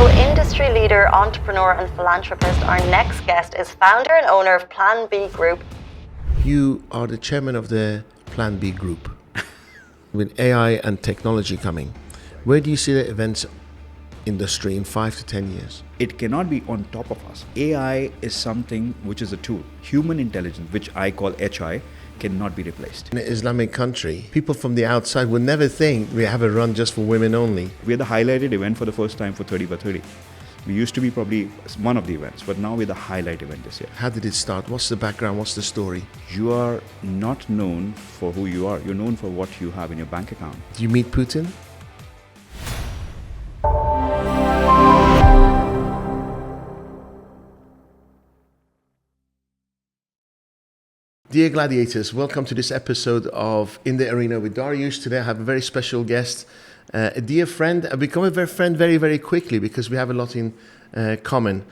Industry leader, entrepreneur and philanthropist, our next guest is founder and owner of Plan B Group. You are the chairman of the Plan B Group. With AI and technology coming, where do you see the events industry in 5 to 10 years? It cannot be on top of us. AI is something which is a tool. Human intelligence, which I call HI, cannot be replaced. In an Islamic country, people from the outside would never think we have a run just for women only. We're the highlighted event for the first time for 30 by 30. We used to be probably one of the events, but now we're the highlight event this year. How did it start? What's the background? What's the story? You are not known for who you are. You're known for what you have in your bank account. Do you meet Putin? Dear gladiators, welcome to this episode of In the Arena with Dariush. Today I have a very special guest, a dear friend. I've become a very friend very, very quickly because we have a lot in common,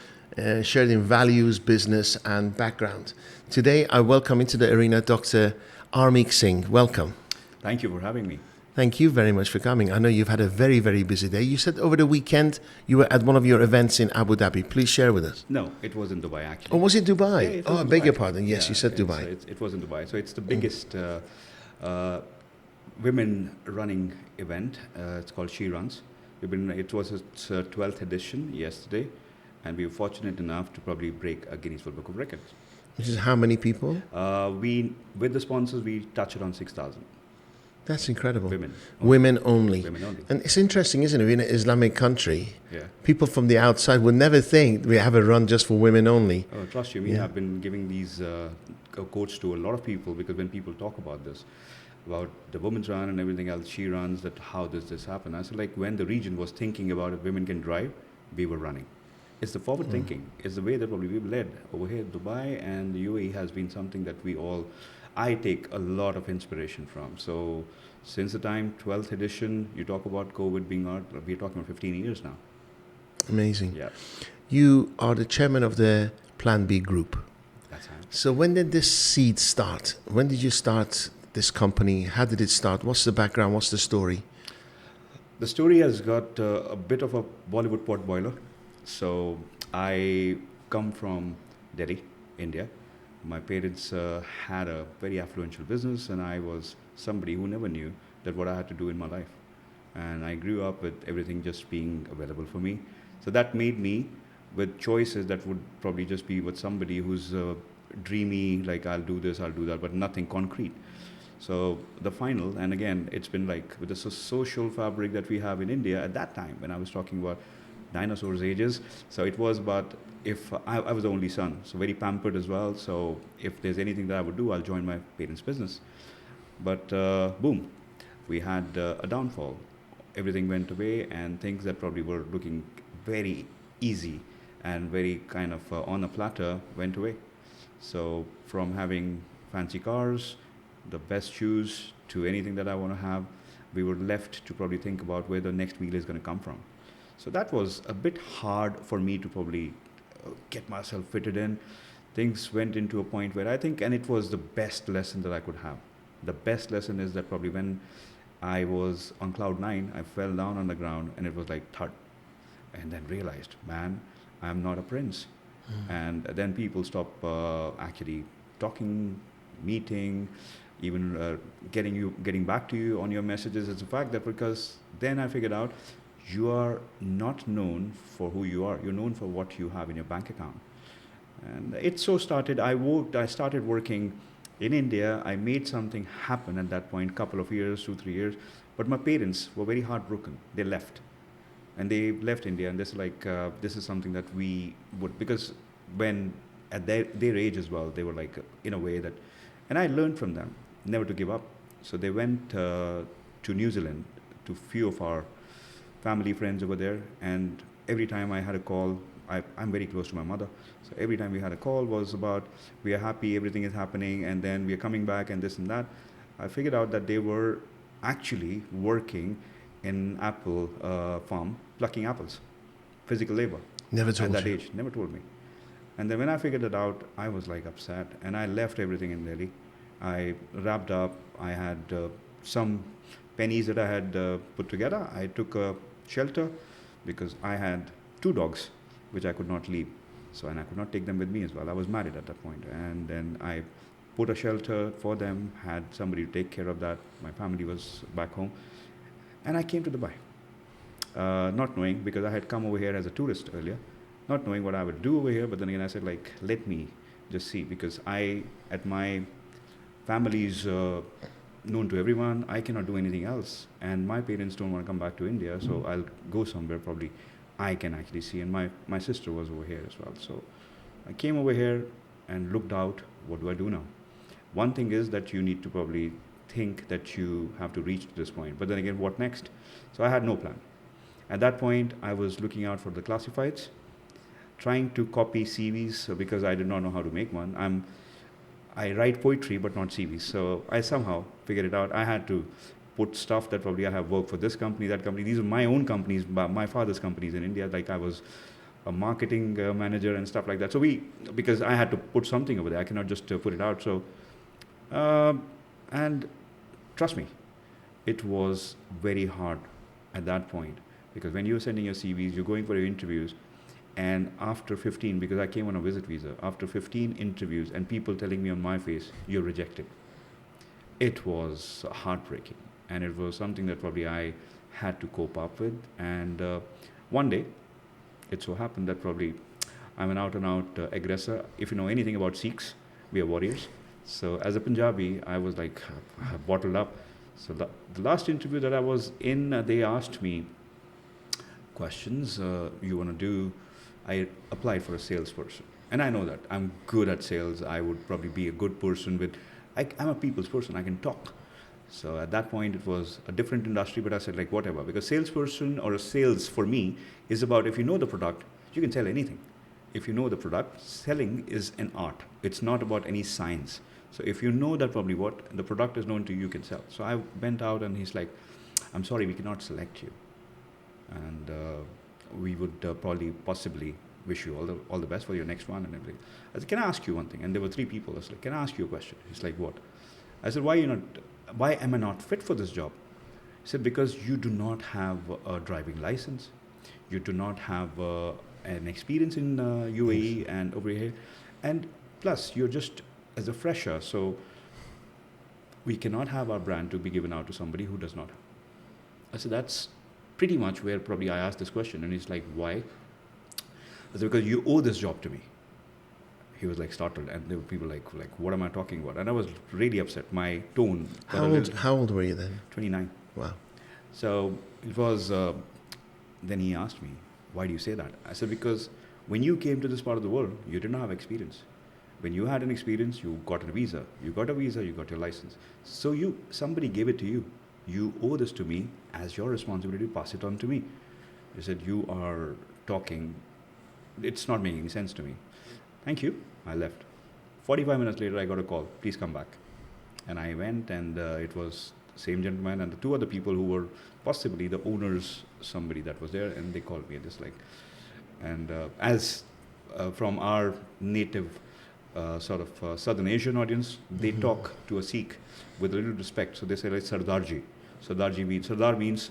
shared in values, business and background. Today I welcome into the arena Dr Harmeek Singh. Welcome. Thank you for having me. Thank you very much for coming. I know you've had a very, very busy day. You said over the weekend you were at one of your events in Abu Dhabi. Please share with us. No, it was in Dubai actually. Oh, was it Dubai? Yeah, it was I in beg Dubai. your pardon. Yes, you said Dubai. It was in Dubai. So it's the biggest women running event. It's called She Runs. It was its 12th edition yesterday, and we were fortunate enough to probably break a Guinness World Book of Records. Which is how many people? With the sponsors, we touch around 6,000. That's incredible. Women. Women only. Women only. And it's interesting, isn't it? We're in an Islamic country. Yeah. People from the outside would never think we have a run just for women only. Oh, trust you, we have been giving these quotes to a lot of people, because when people talk about this, about the women's run and everything else, she runs, that how does this happen? I said, like, when the region was thinking about if women can drive, we were running. It's the forward thinking. It's the way that probably we've led over here. Dubai and the UAE has been something that I take a lot of inspiration from. So since the time 12th edition, you talk about COVID being out, we're talking about 15 years now. Amazing. Yeah. You are the chairman of the Plan B Group. That's how. So when did this seed start? When did you start this company? How did it start? What's the background? What's the story? The story has got a bit of a Bollywood pot boiler. So I come from Delhi, India. My parents had a very affluential business, and I was somebody who never knew that what I had to do in my life. And I grew up with everything just being available for me. So that made me with choices that would probably just be with somebody who's dreamy, like I'll do this, I'll do that, but nothing concrete. So the final, and again, it's been like with the social fabric that we have in India at that time, when I was talking about dinosaurs ages. So it was about, if I was the only son, so very pampered as well. So if there's anything that I would do, I'll join my parents' business. But boom, we had a downfall. Everything went away, and things that probably were looking very easy and very kind of on a platter went away. So from having fancy cars, the best shoes, to anything that I want to have, we were left to probably think about where the next wheel is going to come from. So that was a bit hard for me to probably get myself fitted in. Things went into a point where I think, and it was the best lesson that I could have. The best lesson is that probably when I was on cloud 9, I fell down on the ground and it was like thud. And then realized, man, I'm not a prince. And then people stop actually talking, meeting, even getting back to you on your messages. It's a fact that, because then I figured out, you are not known for who you are. You're known for what you have in your bank account. And it so started. I started working in India. I made something happen at that point, couple of years, 2-3 years. But my parents were very heartbroken. They left. And they left India. And this is like, this is something that we would, because when at their age as well, they were like, in a way that, and I learned from them, never to give up. So they went to New Zealand, to few of our family friends over there, and every time I had a call, I'm very close to my mother, so every time we had a call was about, we are happy, everything is happening, and then we are coming back and this and that. I figured out that they were actually working in apple farm, plucking apples, physical labor. Never told at that you. age, never told me. And then when I figured it out, I was like upset, and I left everything in Delhi. I wrapped up. I had some pennies that I had put together. I took a shelter because I had 2 dogs, which I could not leave. So, and I could not take them with me as well. I was married at that point. And then I put a shelter for them, had somebody to take care of that. My family was back home. And I came to Dubai, not knowing, because I had come over here as a tourist earlier, not knowing what I would do over here. But then again, I said, like, let me just see, because at my family's known to everyone, I cannot do anything else. And my parents don't want to come back to India, so I'll go somewhere probably I can actually see. And my sister was over here as well. So I came over here and looked out, what do I do now? One thing is that you need to probably think that you have to reach to this point. But then again, what next? So I had no plan. At that point, I was looking out for the classifieds, trying to copy CVs because I did not know how to make one. I write poetry, but not CVs. So I somehow figured it out. I had to put stuff that probably I have worked for this company, that company. These are my own companies, my father's companies in India. Like I was a marketing manager and stuff like that. So because I had to put something over there, I cannot just put it out. So, and trust me, it was very hard at that point, because when you're sending your CVs, you're going for your interviews, and after 15, because I came on a visit visa, after 15 interviews and people telling me on my face, you're rejected, it was heartbreaking. And it was something that probably I had to cope up with. And one day, it so happened that probably I'm an out-and-out aggressor. If you know anything about Sikhs, we are warriors. So as a Punjabi, I was like bottled up. So the last interview that I was in, they asked me questions. You want to do? I applied for a salesperson, and I know that I'm good at sales. I would probably be a good person with. I'm a people's person. I can talk. So at that point, it was a different industry, but I said, like, whatever, because salesperson or a sales for me is about, if you know the product, you can sell anything. If you know the product, selling is an art. It's not about any science. So if you know that probably what the product is known to, you can sell. So I went out and he's like, I'm sorry, we cannot select you. And we would possibly wish you all the best for your next one and everything. I said, can I ask you one thing? And there were 3 people. I was like, can I ask you a question? He's like, what? I said, why am I not fit for this job? He said, because you do not have a driving license. You do not have an experience in UAE and over here. And plus, you're just as a fresher. So we cannot have our brand to be given out to somebody who does not have. I said, that's pretty much where probably I asked this question. And he's like, why? I said, because you owe this job to me. He was like startled, and there were people like, what am I talking about? And I was really upset. My tone. How old were you then? 29. Wow. So it was, then he asked me, why do you say that? I said, because when you came to this part of the world, you did not have experience. When you had an experience, you got a visa. You got a visa, you got your license. So somebody gave it to you. You owe this to me as your responsibility to pass it on to me. He said, you are talking, it's not making any sense to me. Thank you. I left. 45 minutes later, I got a call. Please come back. And I went, and it was the same gentleman and the 2 other people who were possibly the owners, somebody that was there, and they called me and just like, and as from our native Southern Asian audience, they talk to a Sikh with a little respect. So they say like Sardarji. Sardar means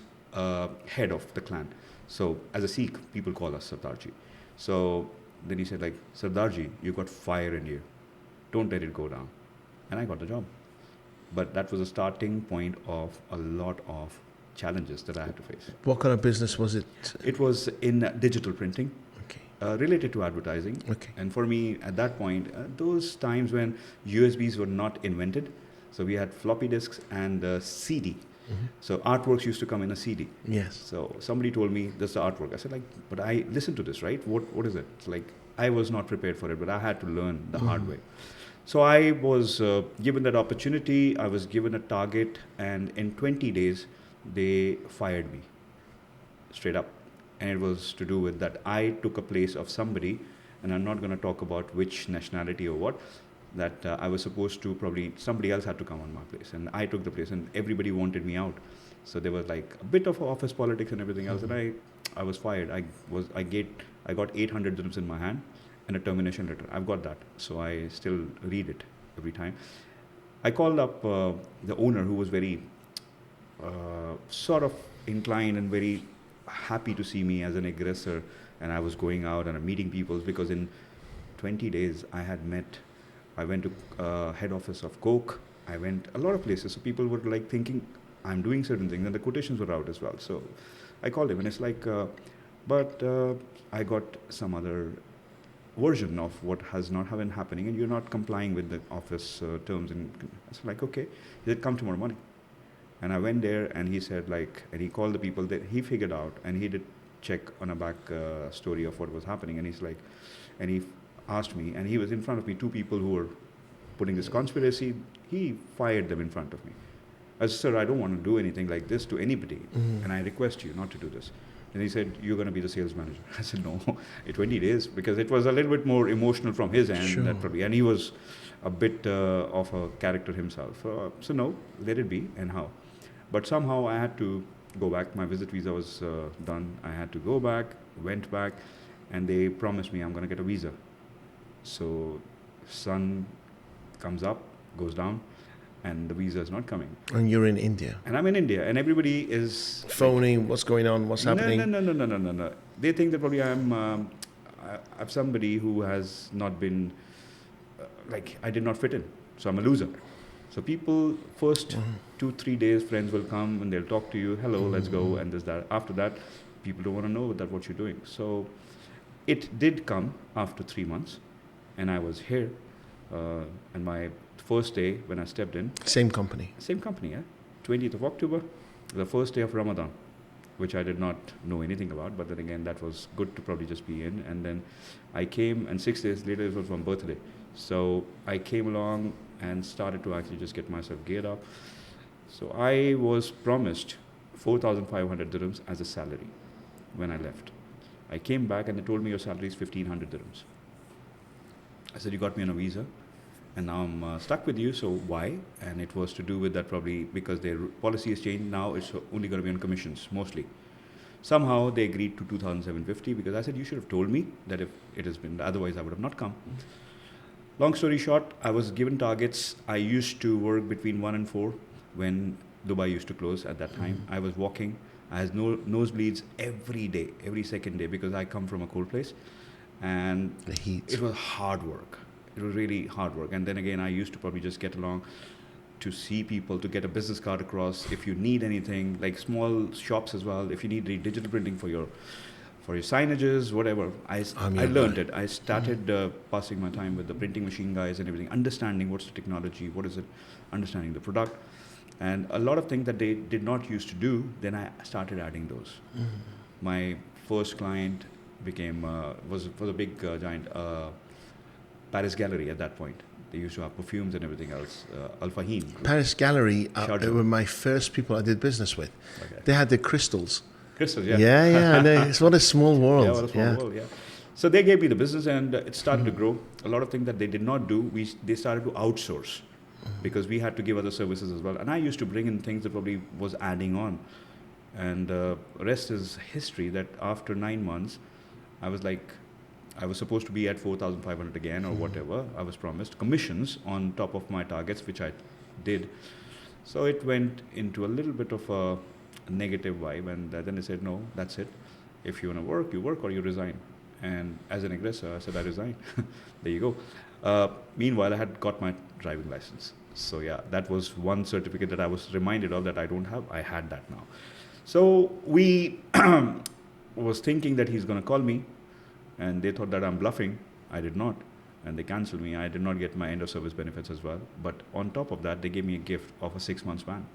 head of the clan. So as a Sikh, people call us Sardarji. So then he said like, Sardarji, you got fire in you. Don't let it go down. And I got the job. But that was a starting point of a lot of challenges that I had to face. What kind of business was it? It was in digital printing. Okay. Related to advertising. Okay. And for me, at that point, those times when USBs were not invented, so we had floppy disks and CD. Mm-hmm. So artworks used to come in a CD. Yes. So somebody told me, this is the artwork. I said, like, but I listened to this, right? What is it? It's like, I was not prepared for it, but I had to learn the hard way. So I was given that opportunity. I was given a target, and in 20 days, they fired me straight up. And it was to do with that I took a place of somebody, and I'm not going to talk about which nationality or what, that I was supposed to probably, somebody else had to come on my place. And I took the place, and everybody wanted me out. So there was like a bit of office politics and everything else, and I was fired. I got 800 dirhams in my hand and a termination letter. I've got that. So I still read it every time. I called up the owner, who was very sort of inclined and very happy to see me as an aggressor, and I was going out and meeting people, because in 20 days I went to head office of Coke. I went a lot of places. So people were like thinking I'm doing certain things, and the quotations were out as well. So I called him, and it's like, but I got some other version of what has not been happening, and you're not complying with the office terms. And it's like, okay. He said, come tomorrow morning. And I went there, and he said, like, and he called the people that he figured out, and he did check on a back story of what was happening. And he's like, and he asked me, and he was in front of me, two people who were putting this conspiracy. He fired them in front of me. I said, sir, I don't want to do anything like this to anybody, and I request you not to do this. And he said, you're going to be the sales manager. I said, no, 20 days, because it was a little bit more emotional from his end. Sure. That probably, and he was a bit of a character himself. So no, let it be, and how. But somehow I had to go back. My visit visa was done. I had to go back, went back, and they promised me I'm going to get a visa. So sun comes up, goes down, and the visa is not coming. And you're in India. And I'm in India, and everybody is Phoning, what's going on, what's happening? No. They think that probably I'm somebody who has not been, like, I did not fit in. So I'm a loser. So people, first 2-3 days, friends will come and they'll talk to you, hello, let's go, and this, that. After that, people don't want to know that what you're doing. So it did come after 3 months, and I was here, and my first day when I stepped in. Same company. Same company, yeah. 20th of October, the first day of Ramadan, which I did not know anything about, but then again, that was good to probably just be in. And then I came, and 6 days later, it was my birthday. So I came along and started to actually just get myself geared up. So I was promised 4,500 dirhams as a salary when I left. I came back and they told me your salary is 1,500 dirhams. I said, you got me on a visa, and now I'm stuck with you, so why? And it was to do with that probably because their policy has changed. Now it's only going to be on commissions, mostly. Somehow they agreed to 2,750 because I said, you should have told me that if it has been, otherwise I would have not come. Long story short, I was given targets. I used to work between 1 and 4 when Dubai used to close at that time. I was walking. I had nosebleeds every day, every second day, because I come from a cold place. And The heat. it was hard work. It was really hard work. And then again, I used to probably just get along to see people, to get a business card across. If you need anything, like small shops as well, if you need digital printing for your signages, whatever, I learned it. I started passing my time with the printing machine guys and everything, understanding what's the technology, what is it, understanding the product. And a lot of things that they did not used to do, then I started adding those. My first client became, was a big giant Paris Gallery at that point. They used to have perfumes and everything else. Al Fahim. Paris Gallery, Sharjah. they were my first people I did business with. Okay. They had the crystals. Crystals, yeah. Yeah. It's what a small world. Yeah, what a small world, yeah. So they gave me the business, and it started to grow. A lot of things that they did not do, they started to outsource because we had to give other services as well. And I used to bring in things that probably was adding on. And rest is history, that after 9 months, I was supposed to be at 4,500 again or whatever. I was promised commissions on top of my targets, which I did. So it went into a little bit of a negative vibe, and then they said, no, that's it. If you want to work or you resign. And as an aggressor, I said, I resign. There you go. Meanwhile, I had got my driving license. So yeah, that was one certificate that I was reminded of that I don't have. I had that now. So we was thinking that he's going to call me, and they thought that I'm bluffing. I did not. And they cancelled me. I did not get my end of service benefits as well. But on top of that, they gave me a gift of a 6-month ban.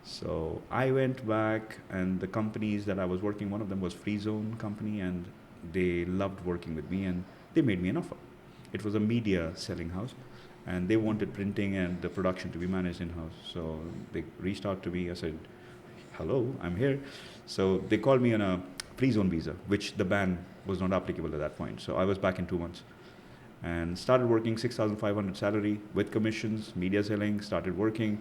So I went back, and the companies that I was working, one of them was Free Zone company, and they loved working with me, and they made me an offer. It was a media selling house, and they wanted printing and the production to be managed in-house. So they reached out to me. I said, hello, I'm here. So they called me on a Free Zone visa, which the ban was not applicable at that point. So I was back in 2 months and started working 6,500 salary with commissions, media selling, started working,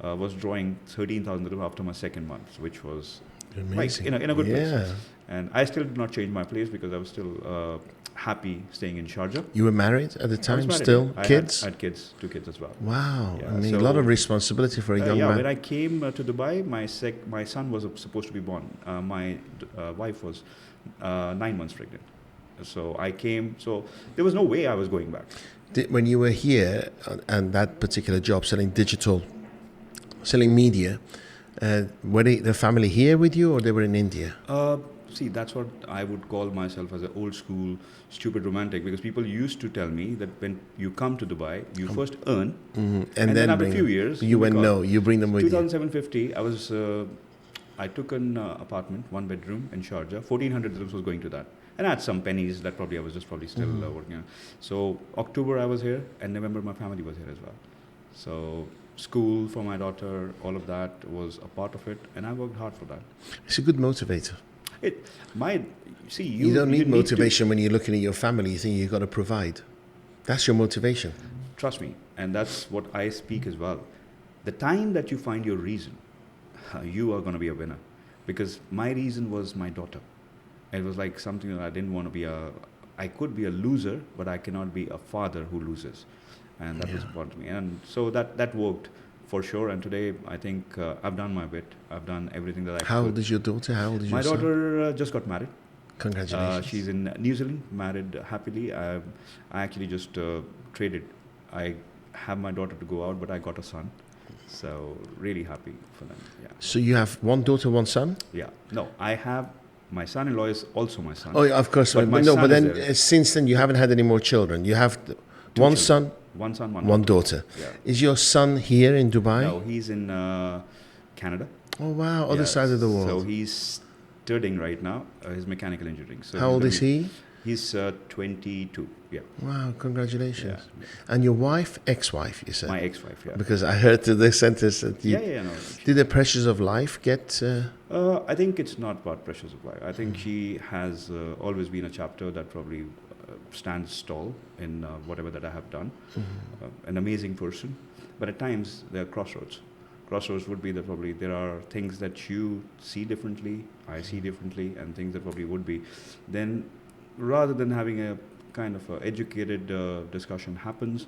was drawing 13,000 after my second month, which was Amazing. In a good place. Yeah. And I still did not change my place because I was still happy staying in Sharjah. You were married at the I was time married, still? yeah. Kids? I had kids, 2 kids as well. Wow. Yeah, I mean, a so- lot of responsibility for a young When man. I came to Dubai, my son was supposed to be born. My wife was 9 months pregnant. So I came, so there was no way I was going back. When you were here and that particular job, selling media, were the family here with you or they were in India? See, that's what I would call myself as an old school, stupid romantic, because people used to tell me that when you come to Dubai, you first earn, And then after bring a few them. years, You went, because no, you bring them with you. 2007-50, I took an apartment, 1 bedroom in Sharjah. 1,400 dirhams was going to that. And I had some pennies that I was just still working on. So October I was here, and November my family was here as well. So school for my daughter, all of that was a part of it, and I worked hard for that. It's a good motivator. You You don't need to- motivation when you're looking at your family. You think you've got to provide. That's your motivation. Trust me, and that's what I speak as well. The time that you find your reason, you are going to be a winner. Because my reason was my daughter. It was like something that I didn't want to be I could be a loser, but I cannot be a father who loses. And that was important to me. And so that worked for sure. And today, I think I've done my bit. I've done everything that I could. How old is your daughter? How old is My your son? daughter just got married. Congratulations. She's in New Zealand, married happily. I actually just traded. I have my daughter to go out, but I got a son. So really happy for them. Yeah. So you have one daughter, one son? Yeah. No, I have my son-in-law is also my son. Oh, yeah, of course. But my no, son but is then there. since then you haven't had any more children. You have one children. son, One son, one daughter. Yeah. Is your son here in Dubai? No, he's in Canada. Oh wow, other Yeah, side of the world. So he's studying right now. His mechanical engineering. So How he's old gonna is be- he? He's 22. Yeah. Wow, congratulations. Yeah. And your wife, ex-wife, you said? My ex-wife. Yeah. Because I heard the sentence that you... Yeah. No. Did the pressures of life get... I think it's not about pressures of life. I think she has always been a chapter that probably stands tall in whatever that I have done. An amazing person. But at times, there are crossroads. Crossroads would be that probably there are things that you see differently, I see differently, and things that probably would be. Then, rather than having a kind of a educated discussion happens,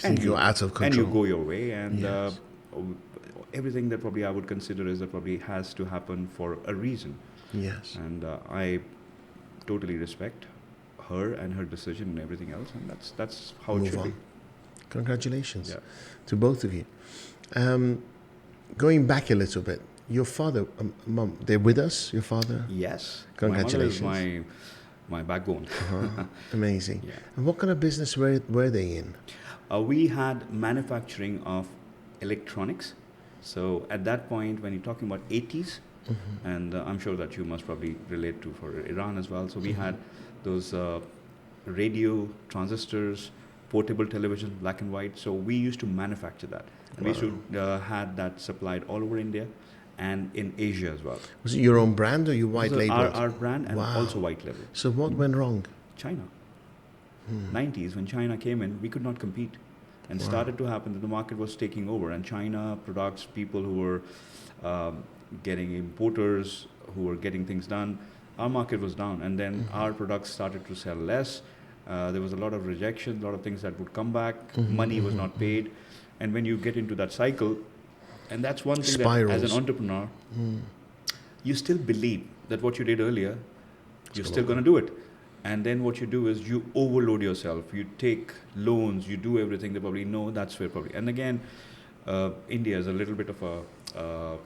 and you're out of control. and you go your way, and Yes. everything that probably I would consider is that probably has to happen for a reason. Yes. And I totally respect her and her decision and everything else, and that's how it Move should on. be. Congratulations Yeah. to both of you. Going back a little bit, your father, mom, they're with us, your father? Yes. Congratulations. My mother is my backbone. Amazing. Yeah. And what kind of business were they in? We had manufacturing of electronics. So at that point, when you're talking about 80s, and I'm sure that you must probably relate to for Iran as well. So we had those radio transistors, portable television, black and white. So we used to manufacture that. And we used to had that supplied all over India and in Asia as well. Was it your own brand or you white So labeled? our brand and Wow. also white label. So what went wrong? China. 90s, when China came in, we could not compete. And started to happen that the market was taking over. And China products, people who were getting importers, who were getting things done, our market was down. And then our products started to sell less. There was a lot of rejection, a lot of things that would come back. Money was not paid. And when you get into that cycle, and that's one thing that as an Spirals. entrepreneur, you still believe that what you did earlier, you're still going to do it. And then what you do is you overload yourself. You take loans. You do everything. They probably know that's where probably. And again, India is a little bit of a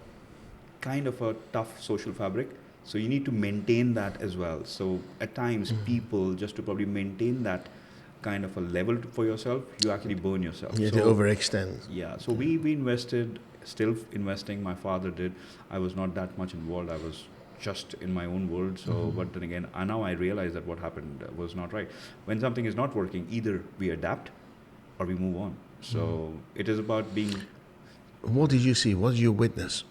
kind of a tough social fabric. So you need to maintain that as well. So at times, people just to probably maintain that kind of a level for yourself, you actually burn yourself. You had to So- overextend. yeah, so we invested, still investing. My father did. I was not that much involved. I was just in my own world. So, but then again, now I realize that what happened was not right. When something is not working, either we adapt or we move on. So it is about being. What did you see? What did you witness?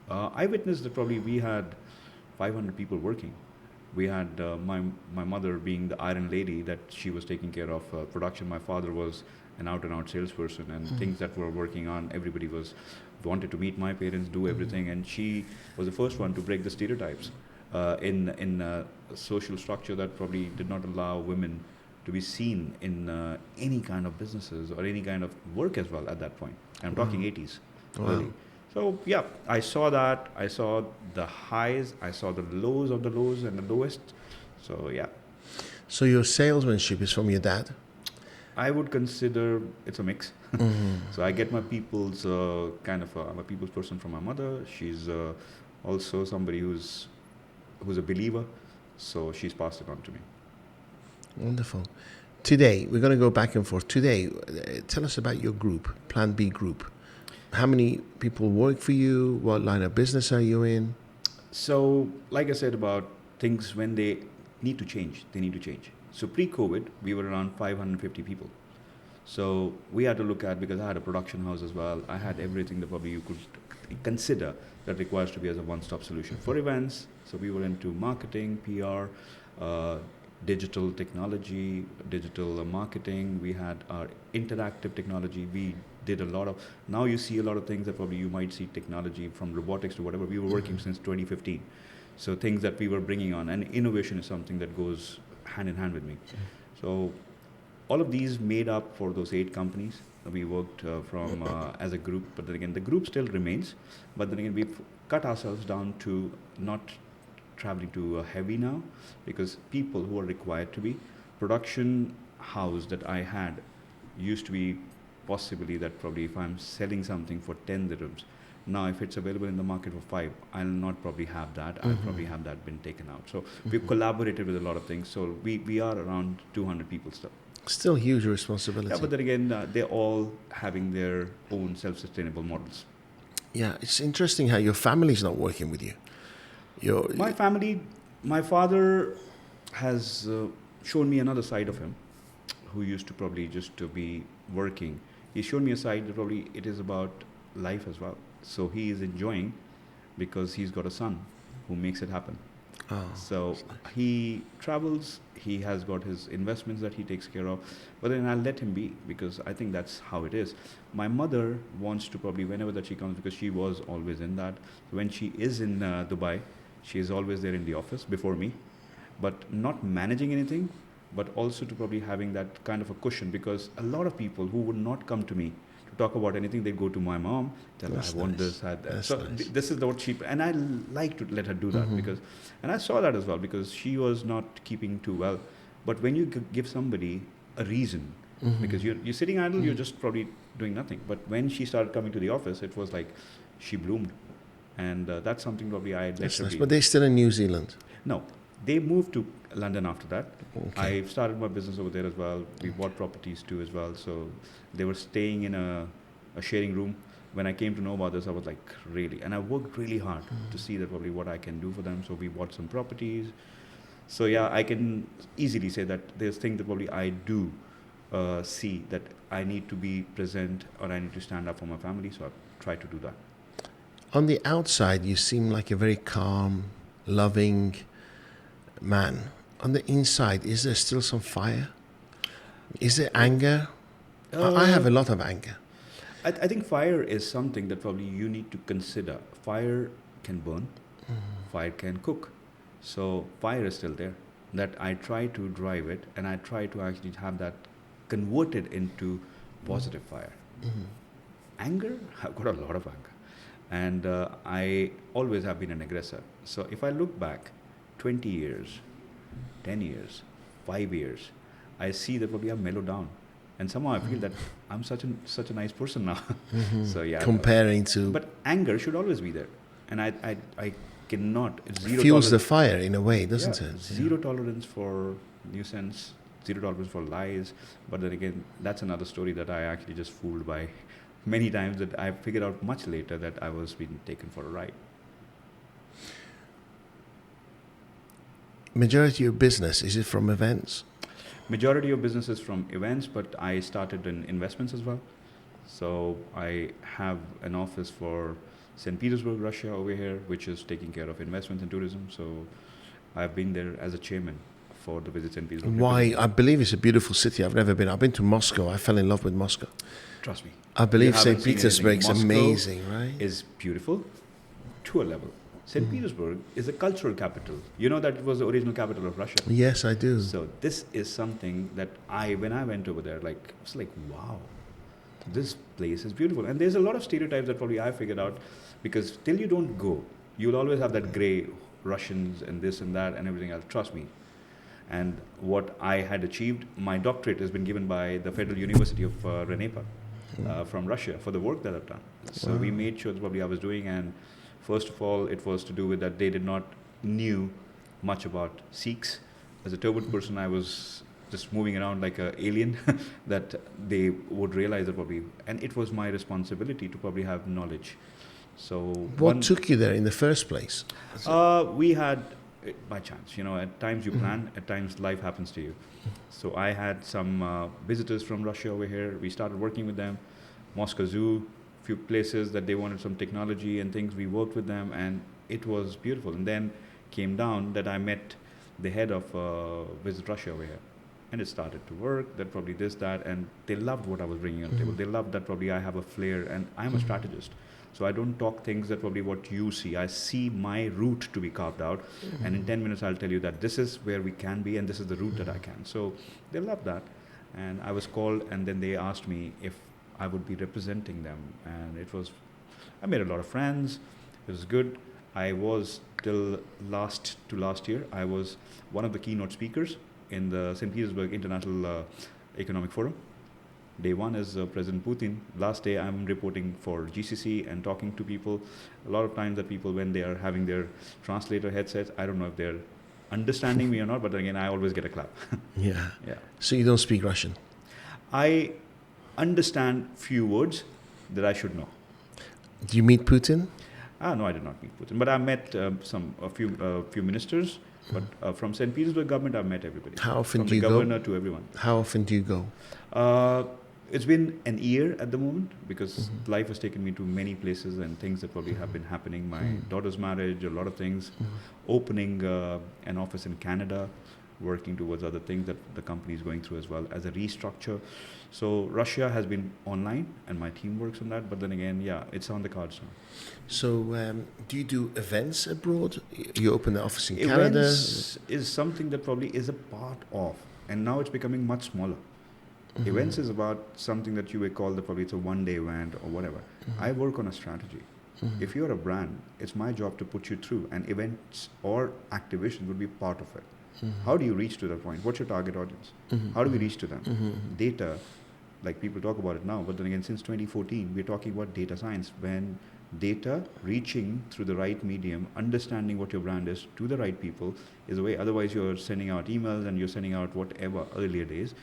I witnessed that probably we had 500 people working. We had my mother being the iron lady, that she was taking care of production. My father was an out-and-out salesperson, and things that we're working on, everybody wanted to meet my parents, do everything, and she was the first one to break the stereotypes in a social structure that probably did not allow women to be seen in any kind of businesses or any kind of work as well at that point. I'm talking 80s, early. So yeah, I saw that. I saw the highs. I saw the lows of the lows and the lowest. So yeah. So your salesmanship is from your dad? I would consider it's a mix. So I get my people's I'm a people's person from my mother. She's also somebody who's a believer. So she's passed it on to me. Wonderful. Today, we're going to go back and forth. Today, tell us about your group, Plan B Group. How many people work for you? What line of business are you in? So, like I said about things, when they need to change, they need to change. So pre-COVID, we were around 550 people. So we had to look at, because I had a production house as well, I had everything that probably you could consider that requires to be as a one-stop solution for events. So we were into marketing, PR, digital technology, digital marketing. We had our interactive technology. We did a lot of, now you see a lot of things that probably you might see technology from robotics to whatever. We were working since 2015. So things that we were bringing on, and innovation is something that goes hand in hand with me. So all of these made up for those 8 companies that we worked from as a group. But then again, the group still remains. But then again, we've cut ourselves down to not traveling too heavy now, because people who are required to be, production house that I had used to be possibly that probably if I'm selling something for 10 dirhams, now if it's available in the market for 5, I'll not probably have that. I'll probably have that been taken out. So we've collaborated with a lot of things. So we are around 200 people still. Still huge responsibility. Yeah, but then again, they're all having their own self-sustainable models. Yeah, it's interesting how your family's not working with you. My family, my father has shown me another side of him, who used to probably just to be working. He showed me a side that probably it is about life as well. So he is enjoying because he's got a son who makes it happen. Oh, so he travels, he has got his investments that he takes care of, but then I'll let him be, because I think that's how it is. My mother wants to probably, whenever that she comes, because she was always in that, when she is in Dubai, she is always there in the office before me, but not managing anything, but also to probably having that kind of a cushion, because a lot of people who would not come to me to talk about anything, they go to my mom, tell her, I want this, I had that. So this is what she, and I like to let her do that, because, and I saw that as well, because she was not keeping too well. But when you give somebody a reason, because you're sitting idle, you're just probably doing nothing. But when she started coming to the office, it was like she bloomed. And that's something probably I let her be. But they're still in New Zealand? No, they moved to London after that. Okay. I started my business over there as well. We bought properties too as well. So they were staying in a sharing room. When I came to know about this, I was like, really? And I worked really hard to see that probably what I can do for them. So we bought some properties. So yeah, I can easily say that there's things that probably I do see that I need to be present, or I need to stand up for my family. So I try to do that. On the outside, you seem like a very calm, loving man. On the inside, is there still some fire? Is there anger? I have a lot of anger. I think fire is something that probably you need to consider. Fire can burn, fire can cook. So fire is still there. That I try to drive it, and I try to actually have that converted into positive fire. Anger, I've got a lot of anger. And I always have been an aggressor. So if I look back 20 years, 10 years, 5 years, I see that probably I've mellowed down. And somehow I feel that I'm such a nice person now. So yeah. Comparing to... But anger should always be there. And I cannot... Zero fuels the fire in a way, doesn't it? Zero tolerance for nuisance, zero tolerance for lies. But then again, that's another story that I actually just fooled by many times, that I figured out much later that I was being taken for a ride. Majority of business, is it from events? Majority of business is from events, but I started in investments as well. So I have an office for St. Petersburg, Russia over here, which is taking care of investments and tourism. So I've been there as a chairman for the Visit St. Petersburg. Why? I believe it's a beautiful city. I've never been. I've been to Moscow. I fell in love with Moscow. Trust me. I believe You haven't St. seen Petersburg's anything. Moscow amazing, right? is beautiful to a level. St. Petersburg is a cultural capital. You know that it was the original capital of Russia. Yes, I do. So this is something that when I went over there, like, I was like, wow, this place is beautiful. And there's a lot of stereotypes that probably I figured out, because till you don't go, you'll always have that gray Russians and this and that and everything else. Trust me. And what I had achieved, my doctorate has been given by the Federal University of Renepa from Russia for the work that I've done. So we made sure that probably I was doing, and first of all, it was to do with that they did not knew much about Sikhs. As a turban person, I was just moving around like an alien that they would realize that probably, and it was my responsibility to probably have knowledge. So What took you there in the first place? we had, by chance, at times you plan, at times life happens to you. So I had some visitors from Russia over here. We started working with them. Moscow Zoo, few places that they wanted some technology and things. We worked with them, and it was beautiful. And then came down that I met the head of Visit Russia over here. And it started to work, that probably this, that, and they loved what I was bringing on the table. They loved that probably I have a flair, and I'm a strategist. So I don't talk things that probably what you see. I see my route to be carved out, and in 10 minutes I'll tell you that this is where we can be, and this is the route that I can. So they loved that. And I was called, and then they asked me if I would be representing them. And I made a lot of friends. It was good. I was till last year, I was one of the keynote speakers in the St. Petersburg International Economic Forum. Day one is President Putin. Last day I'm reporting for GCC and talking to people. A lot of times that people, when they are having their translator headsets, I don't know if they're understanding me or not, but then again, I always get a clap. Yeah. Yeah. So you don't speak Russian? I understand few words that I should know. Do you meet Putin? No, I did not meet Putin, but I met a few ministers. But from St. Petersburg government, I've met everybody. How often from do you go? From the governor to everyone. How often do you go? It's been an year at the moment, because life has taken me to many places and things that probably have been happening. My daughter's marriage, a lot of things. Opening an office in Canada, working towards other things that the company is going through as well as a restructure. So Russia has been online, and my team works on that. But then again, yeah, it's on the cards now. So do you do events abroad? You open the office in Canada? Events is something that probably is a part of, and now it's becoming much smaller. Events is about something that you would call probably it's a one-day event or whatever. I work on a strategy. If you're a brand, it's my job to put you through, and events or activation would be part of it. How do you reach to that point? What's your target audience? How do we reach to them? Data, like people talk about it now, but then again, since 2014, we're talking about data science. When data reaching through the right medium, understanding what your brand is to the right people is the way. Otherwise, you're sending out emails and you're sending out whatever earlier days.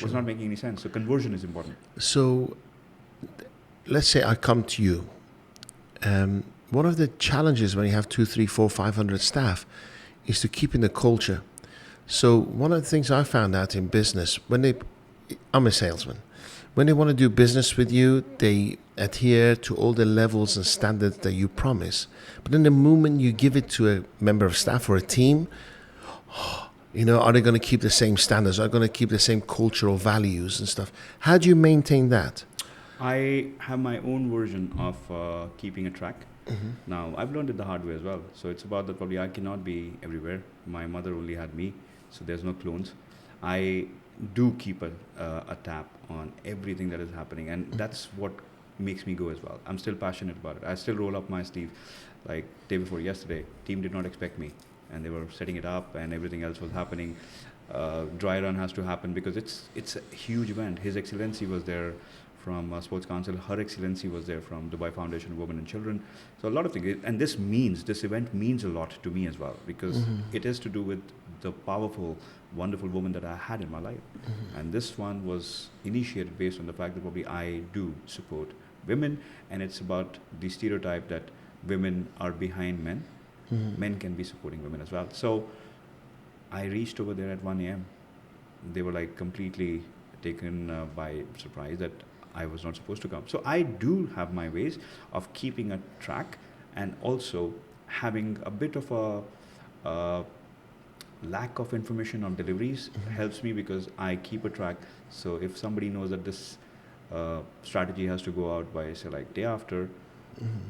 Was not making any sense. So conversion is important. So let's say I come to you. One of the challenges when you have 200, 300, 400, 500 staff is to keep in the culture. So one of the things I found out in business, I'm a salesman. When they want to do business with you, they adhere to all the levels and standards that you promise. But then the moment you give it to a member of staff or a team, are they going to keep the same standards? Are they going to keep the same cultural values and stuff? How do you maintain that? I have my own version of keeping a track. Now, I've learned it the hard way as well. So it's about that probably I cannot be everywhere. My mother only had me, so there's no clones. I do keep a tap on everything that is happening, and that's what makes me go as well. I'm still passionate about it. I still roll up my sleeve. Like day before yesterday, team did not expect me, and they were setting it up, and everything else was happening. Dry run has to happen because it's a huge event. His Excellency was there from Sports Council. Her Excellency was there from Dubai Foundation of Women and Children. So a lot of things. And this event means a lot to me as well, because it is to do with the powerful, wonderful woman that I had in my life. And this one was initiated based on the fact that probably I do support women, and it's about the stereotype that women are behind men. Men can be supporting women as well. So I reached over there at 1 a.m. They were like completely taken by surprise that I was not supposed to come. So I do have my ways of keeping a track, and also having a bit of a lack of information on deliveries helps me because I keep a track. So if somebody knows that this strategy has to go out by, say, like day after,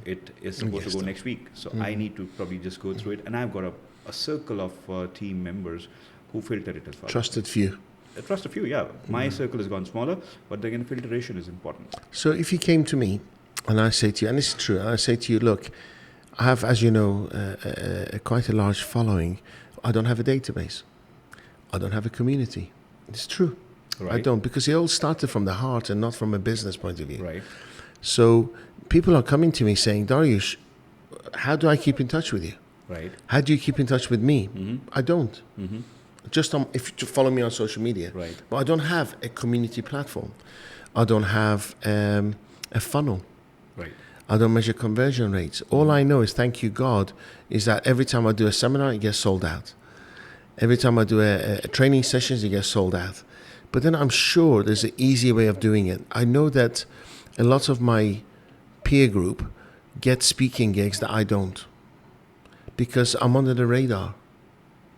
it is supposed to go next week. So I need to probably just go through it. And I've got a circle of team members who filter it as well. Trusted few. Trust a few, yeah. My circle has gone smaller, but again, filtration is important. So if you came to me and I say to you, and this is true, and I say to you, look, I have, as you know, quite a large following. I don't have a database. I don't have a community. It's true. Right. I don't, because it all started from the heart and not from a business point of view. Right. So people are coming to me saying, Dariush, how do I keep in touch with you? Right. How do you keep in touch with me? I don't. Mm-hmm. Just if you follow me on social media. Right. But I don't have a community platform. I don't have a funnel. Right. I don't measure conversion rates. All I know is, thank you God, is that every time I do a seminar, it gets sold out. Every time I do a training sessions, it gets sold out. But then I'm sure there's an easy way of doing it. I know that a lot of my peer group get speaking gigs that I don't, because I'm under the radar.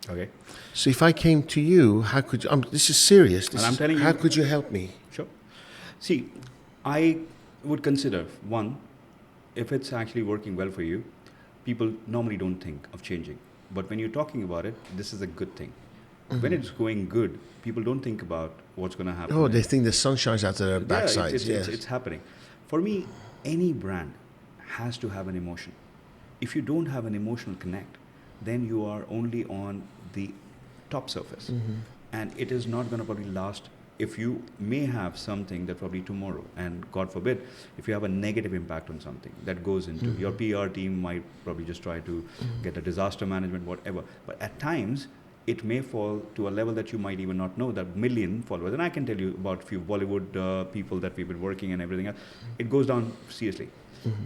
Okay. So if I came to you, how could you, this is serious. And I'm telling you, how could you help me? Sure. See, I would consider, one, if it's actually working well for you, people normally don't think of changing. But when you're talking about it, this is a good thing. When it's going good, people don't think about what's going to happen. Oh, they think the sun shines out of their backsides. It's happening. For me, any brand has to have an emotion. If you don't have an emotional connect, then you are only on the top surface. And it is not going to probably last. If you may have something that probably tomorrow, and God forbid, if you have a negative impact on something that goes into your PR team might probably just try to get a disaster management, whatever. But at times, it may fall to a level that you might even not know, that million followers. And I can tell you about a few Bollywood people that we've been working and everything else. It goes down seriously.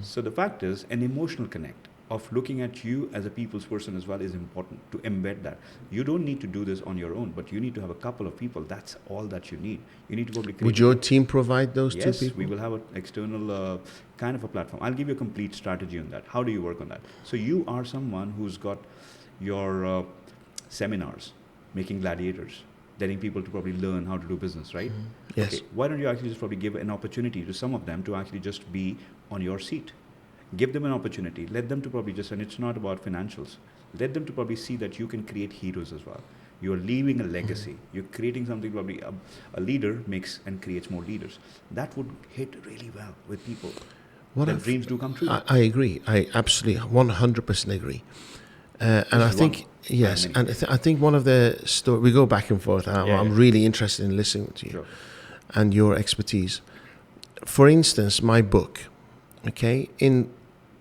So the fact is, an emotional connect of looking at you as a people's person as well is important, to embed that. You don't need to do this on your own, but you need to have a couple of people. That's all that you need. You need to probably create. Would your team provide those two people? Yes, we will have an external kind of a platform. I'll give you a complete strategy on that. How do you work on that? So you are someone who's got your seminars, making gladiators, letting people to probably learn how to do business, right? Yes. Okay. Why don't you actually just probably give an opportunity to some of them to actually just be on your seat? Give them an opportunity. Let them to probably just, and it's not about financials, let them to probably see that you can create heroes as well. You're leaving a legacy. You're creating something, probably a leader makes and creates more leaders. That would hit really well with people. Their dreams do come true. I agree. I absolutely 100% agree. And I think, yes, and I think one of the stories, we go back and forth. I'm really interested in listening to you and your expertise. For instance, my book, okay, in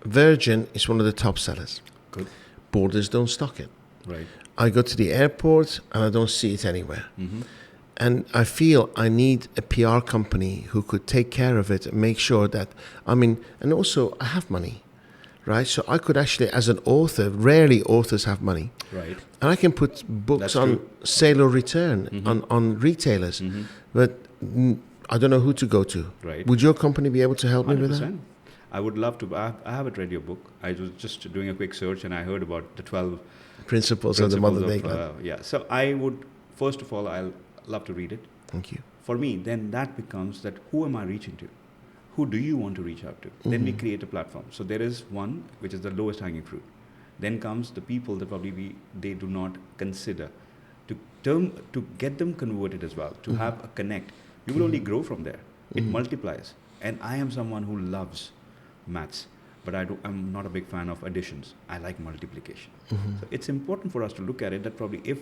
Virgin is one of the top sellers. Good. Borders don't stock it. Right. I go to the airport and I don't see it anywhere. And I feel I need a PR company who could take care of it and make sure that, and also I have money, right? So I could actually, as an author, rarely authors have money. Right. And I can put books on sale or return on retailers. But I don't know who to go to. Right. Would your company be able to help 100%. me with that? I would love to. I haven't read your book. I was just doing a quick search and I heard about the 12 Principles of the Mother Day. So I would, first of all, I'll love to read it. Thank you. For me, then that becomes that who am I reaching to? Who do you want to reach out to? Then we create a platform. So there is one, which is the lowest hanging fruit. Then comes the people that probably they do not consider. To get them converted as well, to have a connect. You will only grow from there. It multiplies. And I am someone who loves maths, but I'm not a big fan of additions. I like multiplication. So it's important for us to look at it that probably if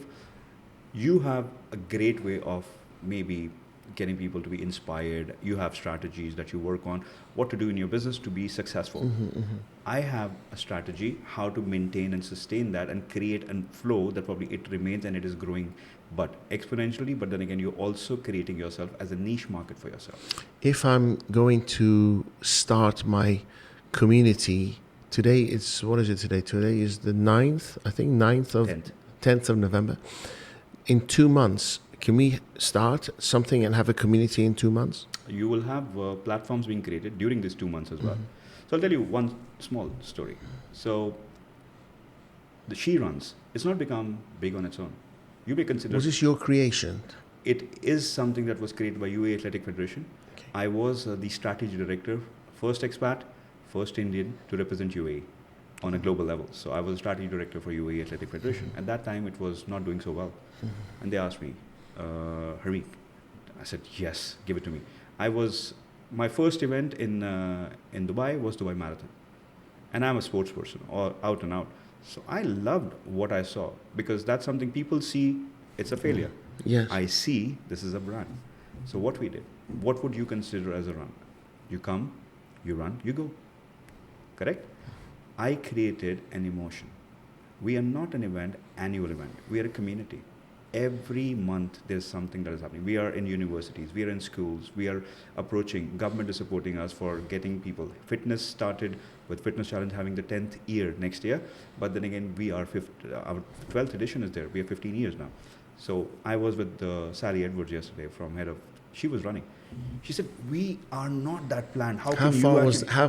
you have a great way of maybe getting people to be inspired, you have strategies that you work on, what to do in your business to be successful. I have a strategy how to maintain and sustain that and create a flow that probably it remains and it is growing, but exponentially, but then again, you're also creating yourself as a niche market for yourself. If I'm going to start my community, today it's, what is it today? Today is the 9th, I think 10th of November. In 2 months, can we start something and have a community in 2 months? You will have platforms being created during these 2 months as well. So I'll tell you one small story. So the She Runs, it's not become big on its own. You may consider Was this your creation? it is something that was created by UAE Athletic Federation. Okay. I was the strategy director, first expat, first Indian to represent UAE on a global level. So I was strategy director for UAE Athletic Federation. At that time, it was not doing so well. And they asked me, Harmeek, I said, yes, give it to me. My first event in Dubai was Dubai Marathon. And I'm a sports person, out and out. So I loved what I saw because that's something people see, it's a failure. Yes. I see this is a brand. So what we did, what would you consider as a run? You come, you run, you go. Correct? I created an emotion. We are not an event, annual event. We are a community. Every month there's something that is happening. We are in universities, we are in schools, we are approaching, government is supporting us for getting people. Fitness started with Fitness Challenge having the 10th year next year, but then again our 12th edition is there. We are 15 years now. So I was with Sally Edwards yesterday from head of, she was running. She said, we are not that planned. How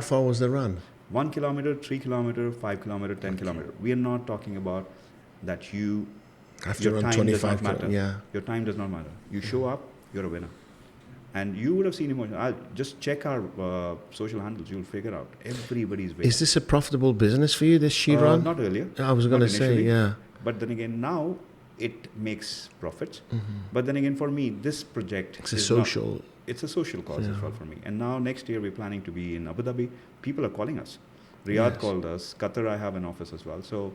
far was the run? 1 kilometer, 3 kilometer, 5 kilometer, 10 kilometer. We are not talking about that you Have to your run time 25 does not matter. Yeah. Your time does not matter. You show up, you're a winner. And you would have seen emotion. I'll just check our social handles. You'll figure out everybody's winning. Is this a profitable business for you, this She Run? Not earlier. I was going to say, yeah. But then again, now it makes profits. But then again, for me, this project It's a social. It's a social cause as well for me. And now next year we're planning to be in Abu Dhabi. People are calling us. Riyadh called us. Qatar, I have an office as well. So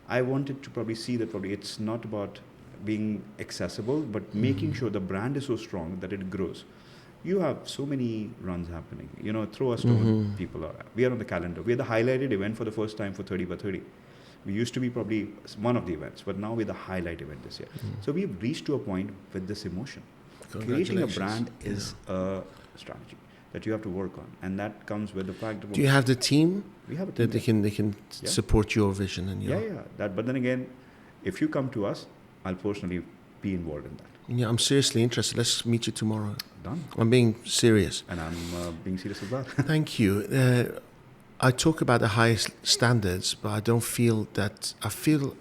I wanted to probably see that probably it's not about being accessible, but making sure the brand is so strong that it grows. You have so many runs happening. You know, throw a stone, people are. We are on the calendar. We are the highlighted event for the first time for 30 by 30. We used to be probably one of the events, but now we're the highlight event this year. So we've reached to a point with this emotion. Creating a brand is a strategy that you have to work on, and that comes with the fact that Do you have the team? We have a team that they can support your vision and your. That. But then again, if you come to us, I'll personally be involved in that. Yeah, I'm seriously interested. Let's meet you tomorrow. Done. I'm being serious. And I'm being serious as well. Thank you. I talk about the highest standards, but I don't feel that. I feel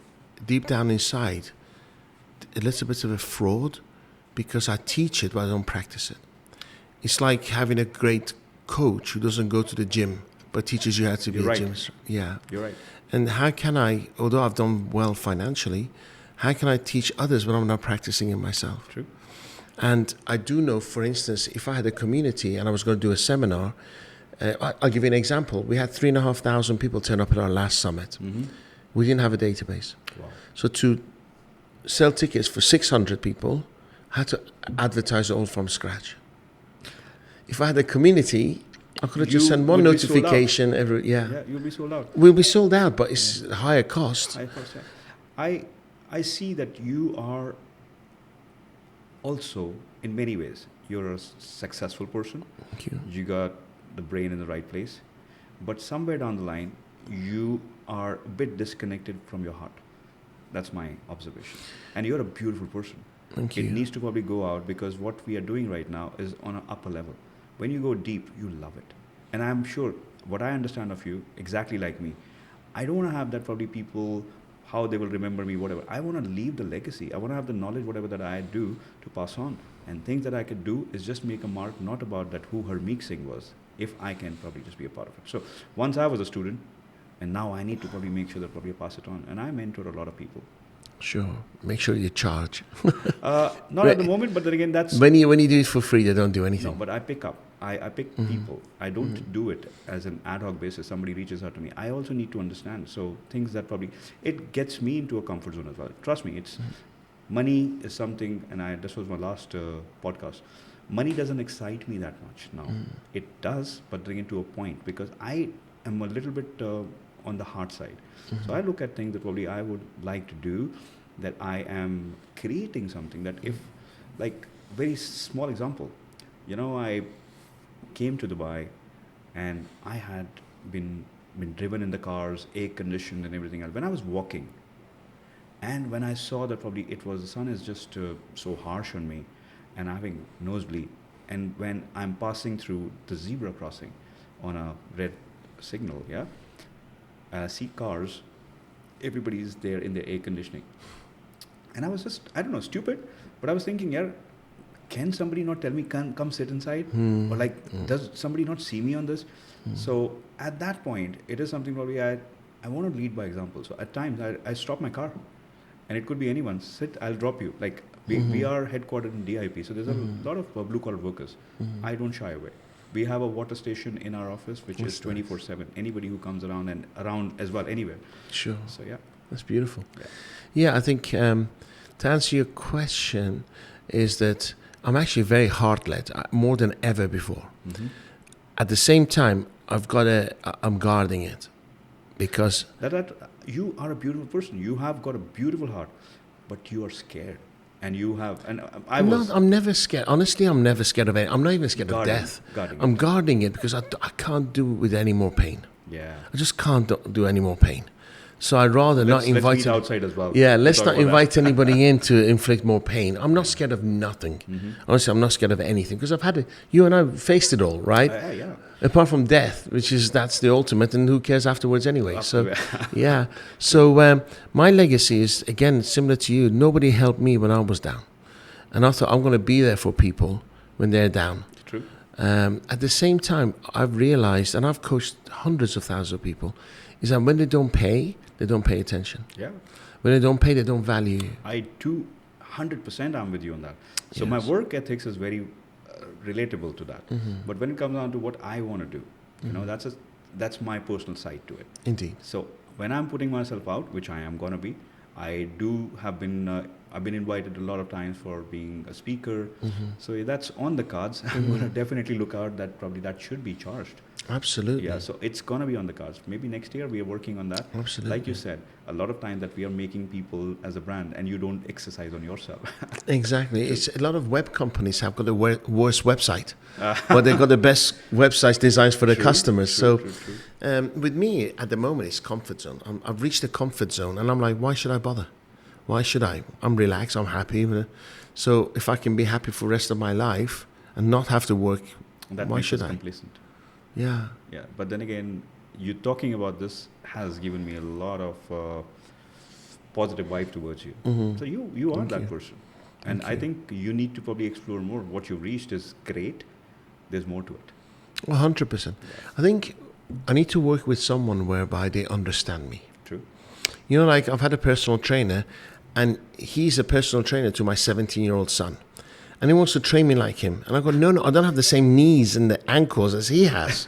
deep down inside a little bit of a fraud because I teach it, but I don't practice it. It's like having a great coach who doesn't go to the gym, but teaches you how to be a gym. Yeah. You're right. And how can I, although I've done well financially, how can I teach others when I'm not practicing it myself? True. And I do know, for instance, if I had a community and I was going to do a seminar, I'll give you an example. We had 3,500 people turn up at our last summit. We didn't have a database. Wow. So to sell tickets for 600 people, I had to advertise it all from scratch. If I had a community, I could have just sent one notification every. Yeah, you'll be sold out. We'll be sold out, but it's higher cost. Higher cost, yeah. I see that you are also, in many ways, you're a successful person. Thank you. You got the brain in the right place. But somewhere down the line, you are a bit disconnected from your heart. That's my observation. And you're a beautiful person. Thank you. It needs to probably go out because what we are doing right now is on an upper level. When you go deep, you love it. And I'm sure what I understand of you, exactly like me, I don't want to have that probably people, how they will remember me, whatever. I want to leave the legacy. I want to have the knowledge, whatever that I do, to pass on. And things that I could do is just make a mark, not about that who Harmeek Singh was, if I can probably just be a part of it. So once I was a student, and now I need to probably make sure that probably I pass it on. And I mentor a lot of people. Sure. Make sure you charge. Not at the moment, but then again, that's... When you do it for free, they don't do anything. No, but I pick up. I pick people. I don't do it as an ad hoc basis. Somebody reaches out to me. I also need to understand. So things that probably... It gets me into a comfort zone as well. Trust me, it's... Money is something, and this was my last podcast. Money doesn't excite me that much now. It does, but bring it to a point, because I am a little bit on the hard side. So I look at things that probably I would like to do, that I am creating something that if, like, very small example, you know, I came to Dubai and I had been driven in the cars, air conditioned and everything else. When I was walking, and when I saw that probably the sun is just so harsh on me and having nosebleed, and when I'm passing through the zebra crossing on a red signal, I see cars, everybody is there in their air conditioning. And I was just, I don't know, stupid. But I was thinking, yeah, can somebody not tell me, come sit inside? Or like, does somebody not see me on this? So at that point, it is something probably I want to lead by example. So at times I stop my car, and it could be anyone. Sit, I'll drop you. Like we are headquartered in DIP, so there's a lot of blue collar workers. I don't shy away. We have a water station in our office, which is 24/7. Anybody who comes around and around as well, anywhere. Sure. So yeah, that's beautiful. Yeah. Yeah, I think to answer your question is that I'm actually very heart-led, more than ever before. At the same time, I'm guarding it because that you are a beautiful person. You have got a beautiful heart, but you are scared, and you have. And I'm never scared. Honestly, I'm never scared of it. I'm not even scared of death. I'm guarding it because I can't do with any more pain. Yeah. I just can't do any more pain. So I'd rather not invite. Let's meet outside as well. Yeah, let's not invite anybody in to inflict more pain. I'm not scared of nothing. Honestly, I'm not scared of anything because I've had it. You and I faced it all, right? Yeah. Apart from death, that's the ultimate, and who cares afterwards anyway? Absolutely. So, yeah. So my legacy is again similar to you. Nobody helped me when I was down, and I thought I'm going to be there for people when they're down. True. At the same time, I've realized, and I've coached hundreds of thousands of people, is that when they don't pay attention. Yeah. When they don't pay, they don't value you. I do 100%. I'm with you on that. So Yes. my work ethics is very relatable to that. But when it comes down to what I want to do, you know, that's my personal side to it. Indeed. So when I'm putting myself out, which I am gonna be, I've been invited a lot of times for being a speaker. So that's on the cards. I'm gonna definitely look out that probably that should be charged. Absolutely. Yeah, so it's gonna be on the cards. Maybe next year we are working on that. Absolutely. Like you said, a lot of times that we are making people as a brand, and you don't exercise on yourself. Exactly. It's a lot of web companies have got the worst website, but they've got the best website designs for their customers. True. With me at the moment, it's comfort zone. I've reached the comfort zone, and I'm like, why should I bother? Why should I? I'm relaxed. I'm happy. So if I can be happy for the rest of my life and not have to work, That why makes should us I? complacent. Yeah. Yeah, but then again, you talking about this has given me a lot of positive vibe towards you. So you are that person, and I think you need to probably explore more. What you've reached is great. There's more to it. 100%. I think I need to work with someone whereby they understand me. True. You know, like I've had a personal trainer, and he's a personal trainer to my 17-year-old son. And he wants to train me like him. And I go, no, I don't have the same knees and the ankles as he has.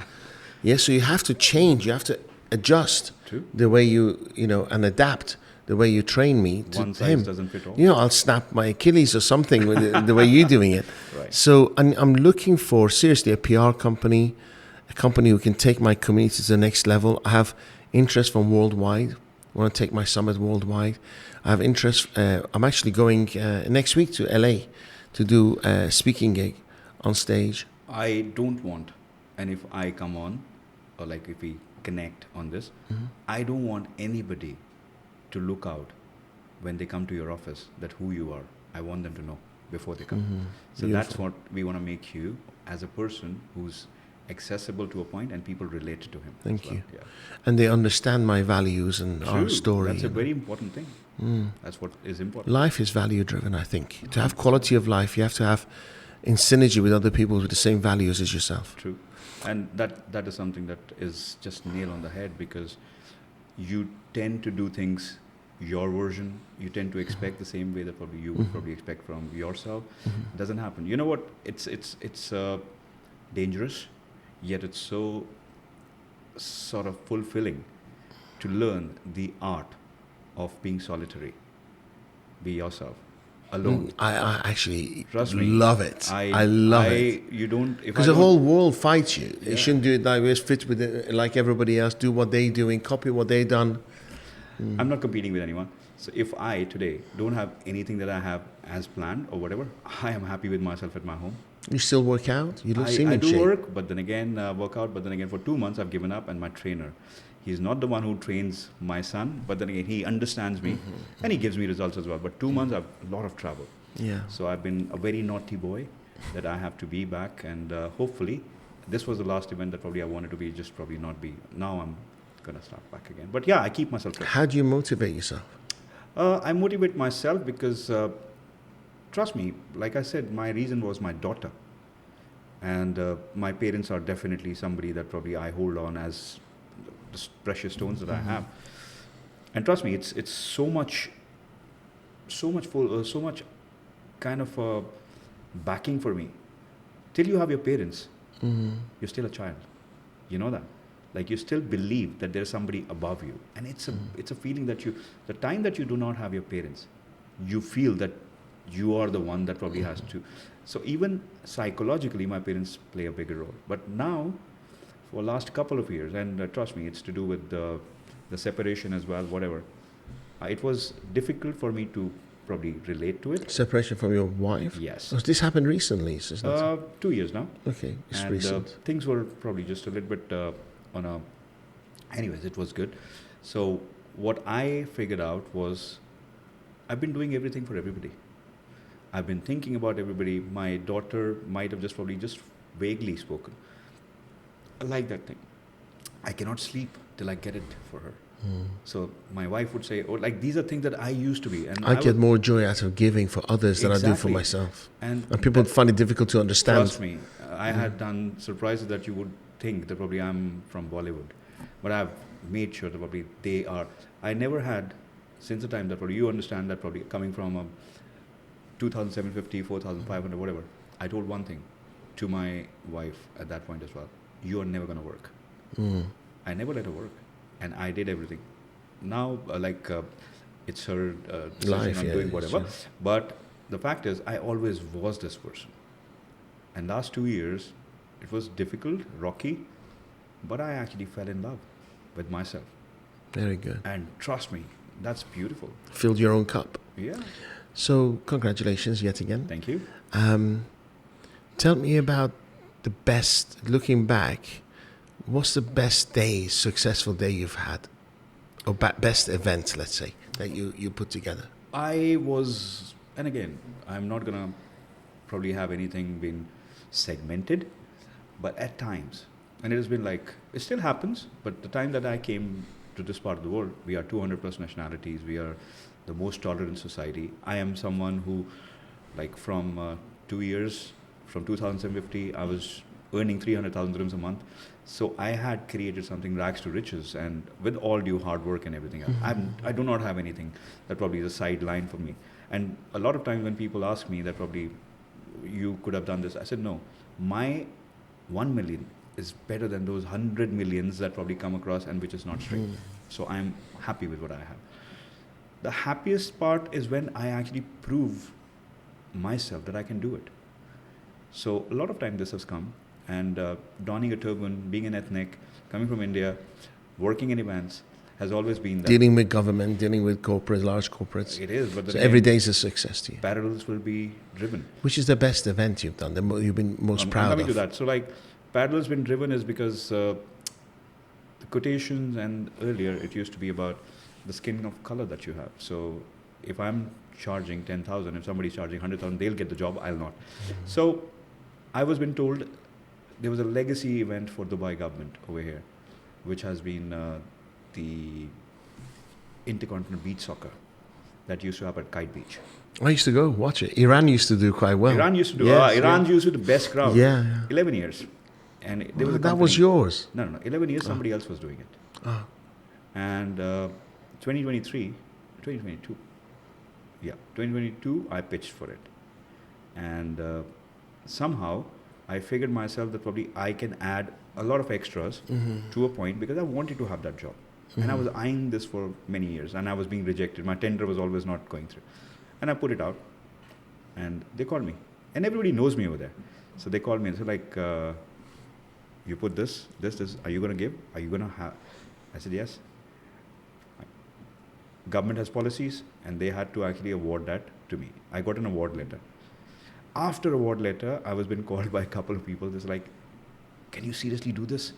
Yeah, so you have to change. You have to adjust the way and adapt the way you train me to One size him. doesn't fit all. You know, I'll snap my Achilles or something with the way you're doing it. Right. So I'm looking for, seriously, a PR company, a company who can take my community to the next level. I have interest from worldwide. I want to take my summit worldwide. I have interest. I'm actually going next week to LA to do a speaking gig on stage. I don't want, and if I come on, or like if we connect on this, I don't want anybody to look out when they come to your office that who you are. I want them to know before they come. So that's what we want to make you as a person who's accessible to a point and people relate to him. Thank you. Yeah. And they understand my values and our story. That's a very important thing. That's what is important. Life is value driven, I think. To have quality of life, you have to have in synergy with other people with the same values as yourself. True. And that is something that is just nail on the head, because you tend to do things your version. You tend to expect the same way that probably you would probably expect from yourself. It doesn't happen. You know what? It's dangerous, yet it's so sort of fulfilling to learn the art of being solitary. Be yourself, alone. I actually Trust me. love it. I love it. You don't... Because the whole world fights you. You shouldn't do it like this, fit with it like everybody else, do what they're doing, copy what they've done. I'm not competing with anyone. So if I today don't have anything that I have as planned or whatever, I am happy with myself at my home. You still work out? You don't seem I in do shape. work, but then again, work out. But then again, for 2 months, I've given up. And my trainer, he's not the one who trains my son, but then again, he understands me and he gives me results as well. But 2 months, I've a lot of travel. Yeah. So I've been a very naughty boy that I have to be back. And hopefully, this was the last event that probably I wanted to be, just probably not be. Now I'm going to start back again. But yeah, I keep myself fresh. How do you motivate yourself? I motivate myself because, trust me, like I said, my reason was my daughter. And my parents are definitely somebody that probably I hold on as the precious stones that I have. And trust me, it's so much kind of backing for me. Till you have your parents, you're still a child. You know that. Like you still believe that there's somebody above you, and it's a feeling that the time that you do not have your parents, you feel that you are the one that probably has to. So even psychologically, my parents play a bigger role. But now, for last couple of years, and trust me, it's to do with the separation as well, whatever. It was difficult for me to probably relate to it. Separation from your wife? Yes. Oh, this happened recently? So it's not 2 years now. okay, it's And recent. things were probably just a little bit on a... Anyways, it was good. So what I figured out was I've been doing everything for everybody. I've been thinking about everybody. My daughter might have just vaguely spoken. I like that thing. I cannot sleep till I get it for her. So my wife would say, "Oh, like these are things that I used to be." And I get more joy out of giving for others than I do for Exactly. myself. And people find it difficult to understand. Trust me, I had done surprises that you would think that probably I'm from Bollywood, but I've made sure that probably they are. I never had, since the time that probably you understand that probably coming from a 2,750, 4,500, whatever. I told one thing to my wife at that point as well: you are never going to work. I never let her work, and I did everything. Now, it's her decision Life, on yeah, doing it's whatever. your- But the fact is, I always was this person. And last 2 years, it was difficult, rocky, but I actually fell in love with myself. Very good. And trust me, that's beautiful. Filled your own cup. Yeah. So congratulations yet again. Thank you. Tell me about the best, looking back, what's the best day, successful day you've had? Or best event, let's say, that you put together? I was, and again, I'm not going to probably have anything been segmented, but at times, and it has been like, it still happens, but the time that I came to this part of the world, we are 200 plus nationalities, we are the most tolerant society. I am someone who, like from 2 years, from 2050, I was earning 300,000 dirhams a month. So I had created something rags to riches, and with all due hard work and everything else. I do not have anything that probably is a sideline for me. And a lot of times when people ask me that probably you could have done this, I said no. My 1 million is better than those 100 millions that probably come across and which is not straight. So I'm happy with what I have. The happiest part is when I actually prove myself that I can do it. So a lot of time this has come, and donning a turban, being an ethnic, coming from India, working in events, has always been that. Dealing with government, dealing with corporates, large corporates. It is, but So every day is a success to you. parallels will be driven. Which is the best event you've done, you've been most I'm proud coming of? to that. So like, parallels been driven is because the quotations, and earlier it used to be about the skin of color that you have. So if I'm charging 10,000, if somebody's charging 100,000, they'll get the job, I'll not. So I was been told there was a legacy event for Dubai government over here, which has been the Intercontinental Beach Soccer that used to happen at Kite Beach. I used to go watch it. Iran used to do quite well. Iran used to do. Yes, Iran yeah. used to do the best crowd. Yeah, yeah. 11 years, and there was a That was company- yours. No. 11 years. Somebody else was doing it. Oh. And 2022, yeah, 2022, I pitched for it, and somehow I figured myself that probably I can add a lot of extras to a point because I wanted to have that job. And I was eyeing this for many years, and I was being rejected. My tender was always not going through. And I put it out, and they called me. And everybody knows me over there. So they called me and said, like, you put this, are you going to give? Are you going to have? I said, yes. Government has policies, and they had to actually award that to me. I got an award letter. After award letter, I was been called by a couple of people. It's like, can you seriously do this?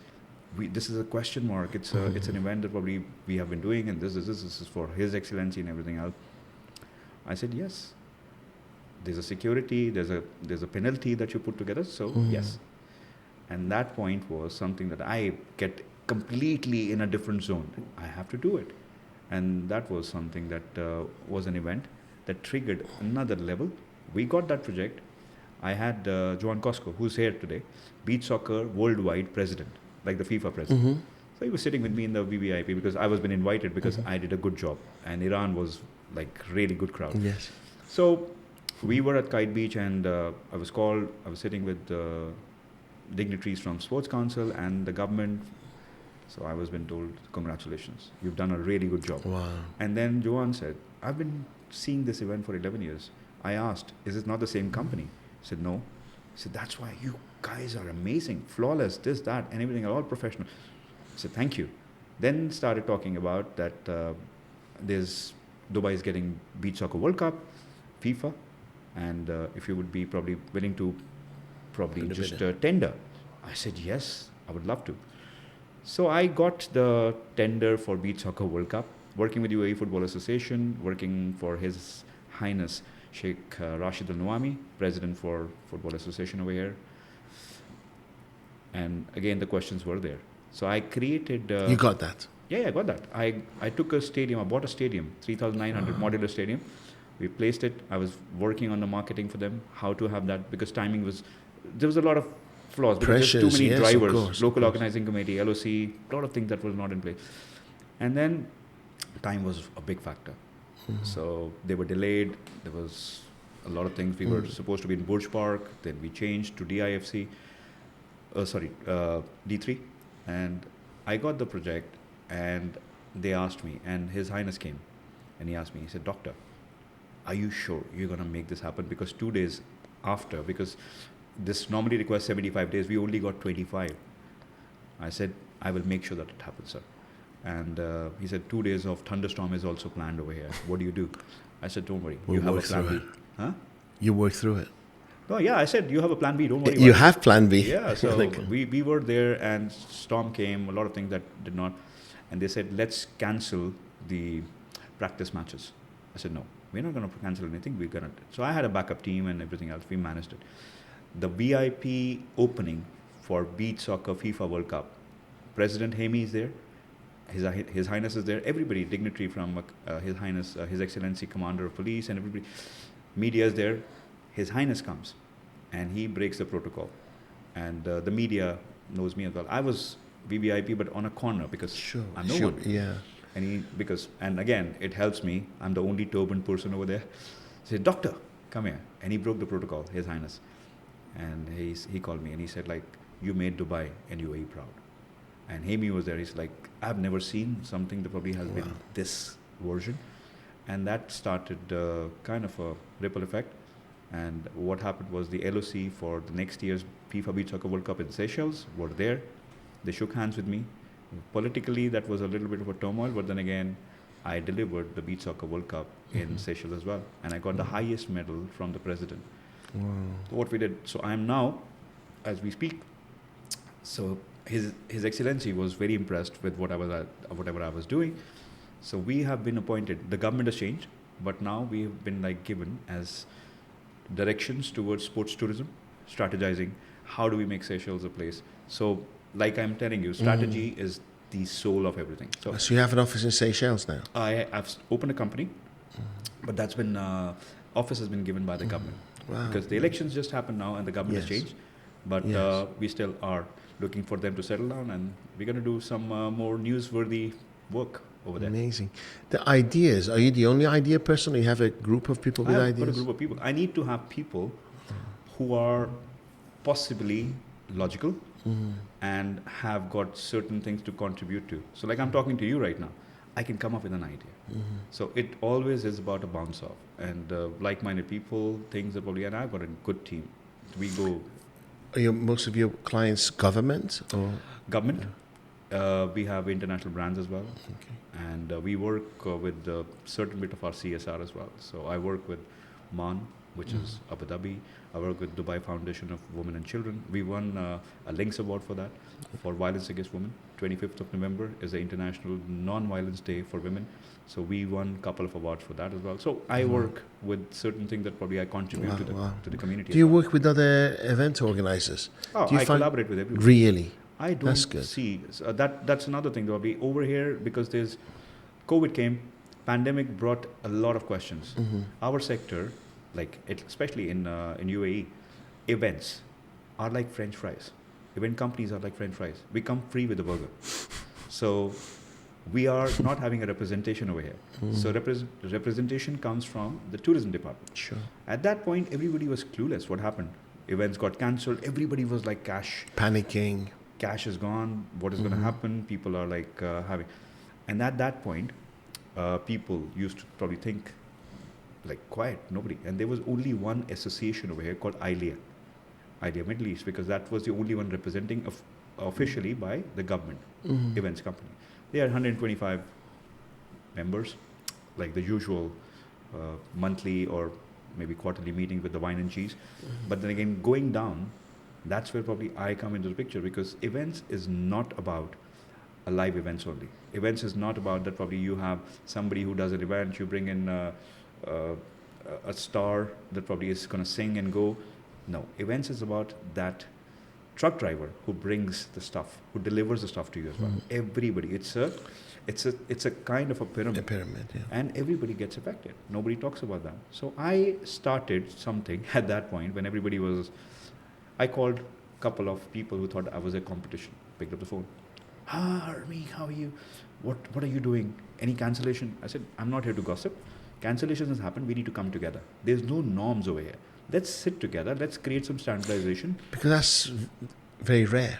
This is a question mark. It's an event that probably we have been doing, and this is for His Excellency and everything else. I said yes. There's a security. There's a penalty that you put together. So yes. And that point was something that I get completely in a different zone. I have to do it. And that was something that was an event that triggered another level. We got that project. I had Joan Cosco, who's here today, beach soccer worldwide president, like the FIFA president. Mm-hmm. So he was sitting with me in the VVIP because I was been invited because I did a good job, and Iran was like really good crowd. Yes. So we were at Kite Beach, and I was called. I was sitting with dignitaries from Sports Council and the government. So I was been told, congratulations, you've done a really good job. Wow. And then Johan said, I've been seeing this event for 11 years. I asked, is it not the same company? He said, no. He said, that's why you guys are amazing, flawless, this, that, and everything, are all professional. I said, thank you. Then started talking about that Dubai is getting Beach Soccer World Cup, FIFA, and if you would be probably willing to just tender. I said, yes, I would love to. So I got the tender for Beach Soccer World Cup, working with UAE Football Association, working for His Highness Sheikh Rashid Al Nuami, President for Football Association over here. And again, the questions were there. So I created... you got that? Yeah, I got that. I took a stadium, I bought a stadium, 3,900 modular stadium. We placed it. I was working on the marketing for them, how to have that, because timing was... There was a lot of flaws. Because there's too many drivers, local organizing committee, LOC, a lot of things that was not in place. And then time was a big factor. So they were delayed. There was a lot of things. We were supposed to be in Burj Park. Then we changed to D3. And I got the project, and they asked me, and His Highness came, and he asked me, he said, Doctor, are you sure you're going to make this happen? Because 2 days after, because this normally requires 75 days, we only got 25. I said, I will make sure that it happens, sir. And he said, 2 days of thunderstorm is also planned over here. What do you do? I said, don't worry. We'll you have a work plan through B. it. Huh? You work through it. Oh, yeah, I said, you have a plan B. Don't worry You about it. have plan B. Yeah, so we were there, and storm came, a lot of things that did not. And they said, let's cancel the practice matches. I said, no, we're not going to cancel anything. We're going to. So I had a backup team and everything else. We managed it. The VIP opening for Beach Soccer FIFA World Cup, President Hemi is there. His Highness is there. Everybody, dignitary from His Highness, His Excellency Commander of Police, and everybody. Media is there. His Highness comes, and he breaks the protocol. And the media knows me as well. I was VVIP, but on a corner because I'm no one. Yeah. And again, it helps me. I'm the only turbaned person over there. He said, Doctor, come here. And he broke the protocol, His Highness. And he called me and he said, like, you made Dubai and UAE proud. And Hemi was there. He's like, I've never seen something that probably has been this version. And that started kind of a ripple effect. And what happened was the LOC for the next year's FIFA Beach Soccer World Cup in Seychelles were there. They shook hands with me. Politically, that was a little bit of a turmoil, but then again, I delivered the Beach Soccer World Cup in Seychelles as well. And I got the highest medal from the president. Wow. So what we did, so I am now, as we speak, so His Excellency was very impressed with whatever I was doing. So we have been appointed, the government has changed, but now we have been like given as directions towards sports tourism, strategizing, how do we make Seychelles a place? So like I'm telling you, strategy is the soul of everything. So you have an office in Seychelles now? I've opened a company, but that's been, office has been given by the government. Wow. Because the elections just happened now and the government has changed. But we still are looking for them to settle down, and we're going to do some more newsworthy work over there. Amazing. The ideas, are you the only idea person, or you have a group of people with ideas? I've got a group of people. I need to have people who are possibly logical and have got certain things to contribute to. So like I'm talking to you right now, I can come up with an idea. So it always is about a bounce off. And like-minded people, things that probably, and I've got a good team. We go... Are most of your clients government? Or? Government. We have international brands as well. Okay. And we work with a certain bit of our CSR as well. So I work with MAN, which is Abu Dhabi. I work with Dubai Foundation of Women and Children. We won a Links Award for that, for violence against women. 25th of November is the International Non-Violence Day for Women. So we won a couple of awards for that as well. So I work with certain things that probably I contribute to the community. Do you work with other event organizers? I collaborate with everyone. Really? I don't see. That's another thing. There will be over here because there's COVID came, pandemic brought a lot of questions. Our sector, especially in UAE, events are like French fries. Event companies are like French fries. We come free with a burger. So we are not having a representation over here. So representation comes from the tourism department. Sure. At that point, everybody was clueless. What happened? Events got cancelled. Everybody was like cash. Panicking. Cash is gone. What is going to happen? People are like having... And at that point, people used to probably think like quiet, nobody. And there was only one association over here called ILEA Middle East, because that was the only one representing officially by the government events company. They had 125 members, like the usual monthly or maybe quarterly meeting with the wine and cheese. But then again, going down, that's where probably I come into the picture, because events is not about a live events only. Events is not about that probably you have somebody who does an event, you bring in a star that probably is going to sing and go. No, events is about that truck driver who brings the stuff, who delivers the stuff to you as well. Everybody, it's a kind of a pyramid. A pyramid, yeah. And everybody gets affected. Nobody talks about that. So I started something at that point when everybody was... I called a couple of people who thought I was a competition. Picked up the phone. Harmeek, how are you? What are you doing? Any cancellation? I said, I'm not here to gossip. Cancellations has happened. We need to come together. There's no norms over here. Let's sit together. Let's create some standardization. Because that's very rare.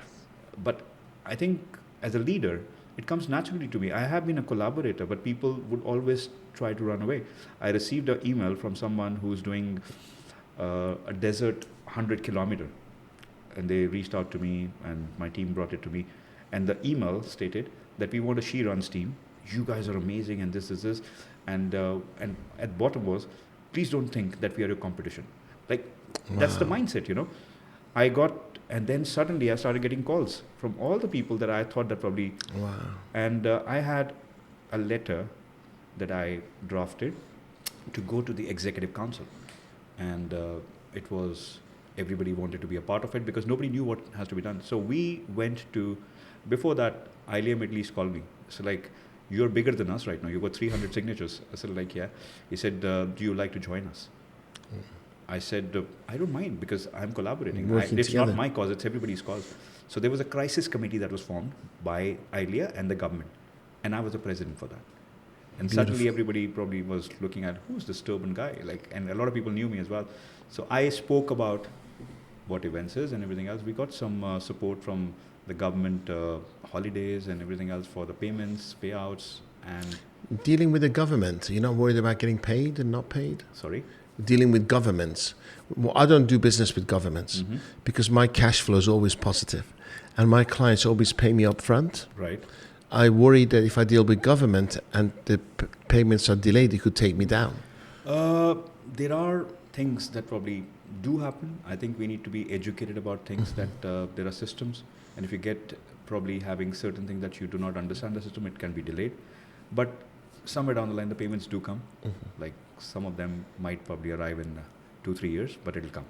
But I think as a leader, it comes naturally to me. I have been a collaborator, but people would always try to run away. I received an email from someone who's doing a desert 100 kilometer. And they reached out to me and my team brought it to me. And the email stated that we want a she runs team. You guys are amazing and this is this. And at bottom was, please don't think that we are your competition. Like, that's the mindset, you know. And then suddenly I started getting calls from all the people that I thought that probably... Wow. And I had a letter that I drafted to go to the executive council. And it was, everybody wanted to be a part of it because nobody knew what has to be done. So we went to, before that, ILEA Middle East called me. So like, you're bigger than us right now. You've got 300 signatures. I said like, yeah. He said, do you like to join us? I said, I don't mind because I'm collaborating. It's together. not my cause, it's everybody's cause. So there was a crisis committee that was formed by ILEA and the government. And I was the president for that. And suddenly everybody probably was looking at, who's this turban guy? And a lot of people knew me as well. So I spoke about what events is and everything else. We got some support from the government, holidays and everything else for the payments, payouts, and... Dealing with the government, you're not worried about getting paid and not paid? Sorry? Dealing with governments. Well, I don't do business with governments because my cash flow is always positive and my clients always pay me up front. Right. I worry that if I deal with government and the payments are delayed, it could take me down. There are things that probably do happen. I think we need to be educated about things that there are systems. And if you get probably having certain things that you do not understand the system, it can be delayed. But somewhere down the line, the payments do come. Like some of them might probably arrive in 2-3 years, but it'll come.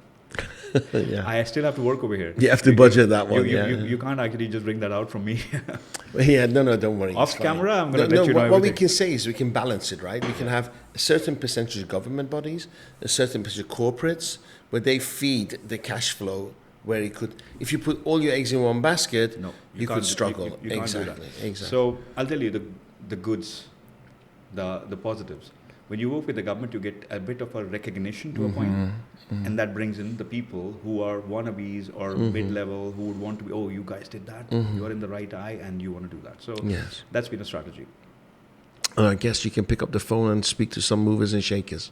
Yeah. I still have to work over here. You have to budget that one. You can't actually just bring that out from me. Yeah, no, don't worry. Off camera, I'm going to let you know what we everything. can say is we can balance it, right? We can have a certain percentage of government bodies, a certain percentage of corporates, where they feed the cash flow where it could... If you put all your eggs in one basket, you could struggle. You can't do that. So I'll tell you the goods, the positives. When you work with the government, you get a bit of a recognition to a point, and that brings in the people who are wannabes or mid-level who would want to be, oh, you guys did that, you are in the right eye, and you want to do that. So that's been a strategy. And I guess you can pick up the phone and speak to some movers and shakers.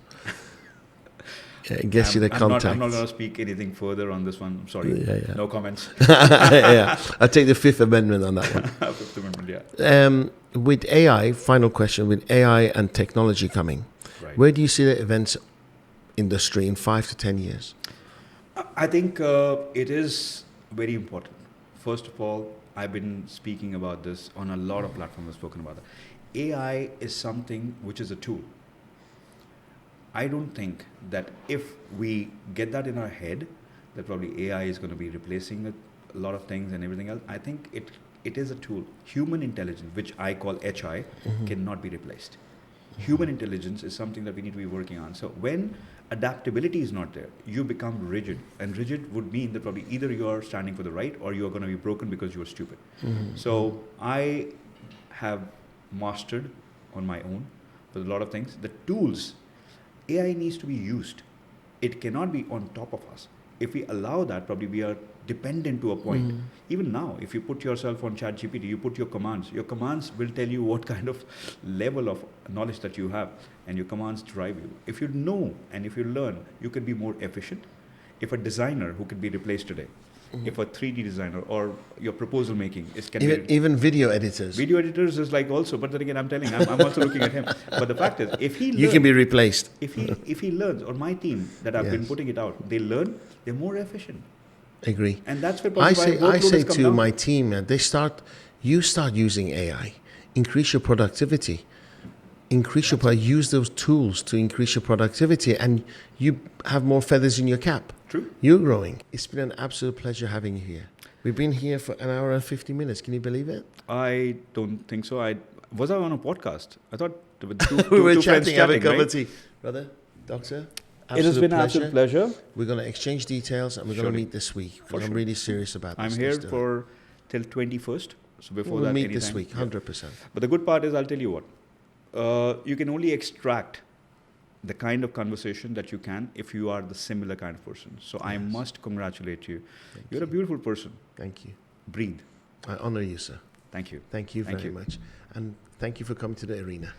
It gets you the contact. I'm not going to speak anything further on this one. I'm sorry. Yeah. No comments. I take the Fifth Amendment on that one. Fifth Amendment, yeah. With AI, final question, with AI and technology coming, where do you see the events industry in 5 to 10 years? I think it is very important. First of all, I've been speaking about this on a lot of platforms. I've spoken about that. AI is something which is a tool. I don't think that if we get that in our head, that probably AI is going to be replacing a lot of things and everything else. I think it is a tool. Human intelligence, which I call HI, cannot be replaced. Human intelligence is something that we need to be working on. So when adaptability is not there, you become rigid. And rigid would mean that probably either you are standing for the right or you are going to be broken because you are stupid. So I have mastered on my own with a lot of things. The tools, AI needs to be used. It cannot be on top of us. If we allow that, probably we are dependent to a point. Even now, if you put yourself on ChatGPT, you put your commands will tell you what kind of level of knowledge that you have, and your commands drive you. If you know and if you learn, you can be more efficient. If a designer who can be replaced today, if a 3D designer or your proposal making is even video editors. Video editors is like also, but then again, I'm also looking at him. But the fact is, if he learns, you can be replaced. If he learns, or my team that I've been putting it out, they learn, they're more efficient. Agree. And that's where I say to my team, you start using AI, increase your productivity, use those tools to increase your productivity, and you have more feathers in your cap. True. You're growing. It's been an absolute pleasure having you here. We've been here for an hour and 50 minutes. Can you believe it? I don't think so. Was on a podcast? I thought with we were chatting, having a cup of right? tea. Brother, doctor, it has been an absolute pleasure. We're going to exchange details and we're going to meet this week. I'm really serious about this. I'm here for till 21st. So before that, meet this week, 100%. But the good part is, I'll tell you what, you can only extract the kind of conversation that you can if you are the similar kind of person. So I must congratulate you. You're a beautiful person. Thank you. Breathe. I honor you, sir. Thank you. Thank you very much. And thank you for coming to the arena.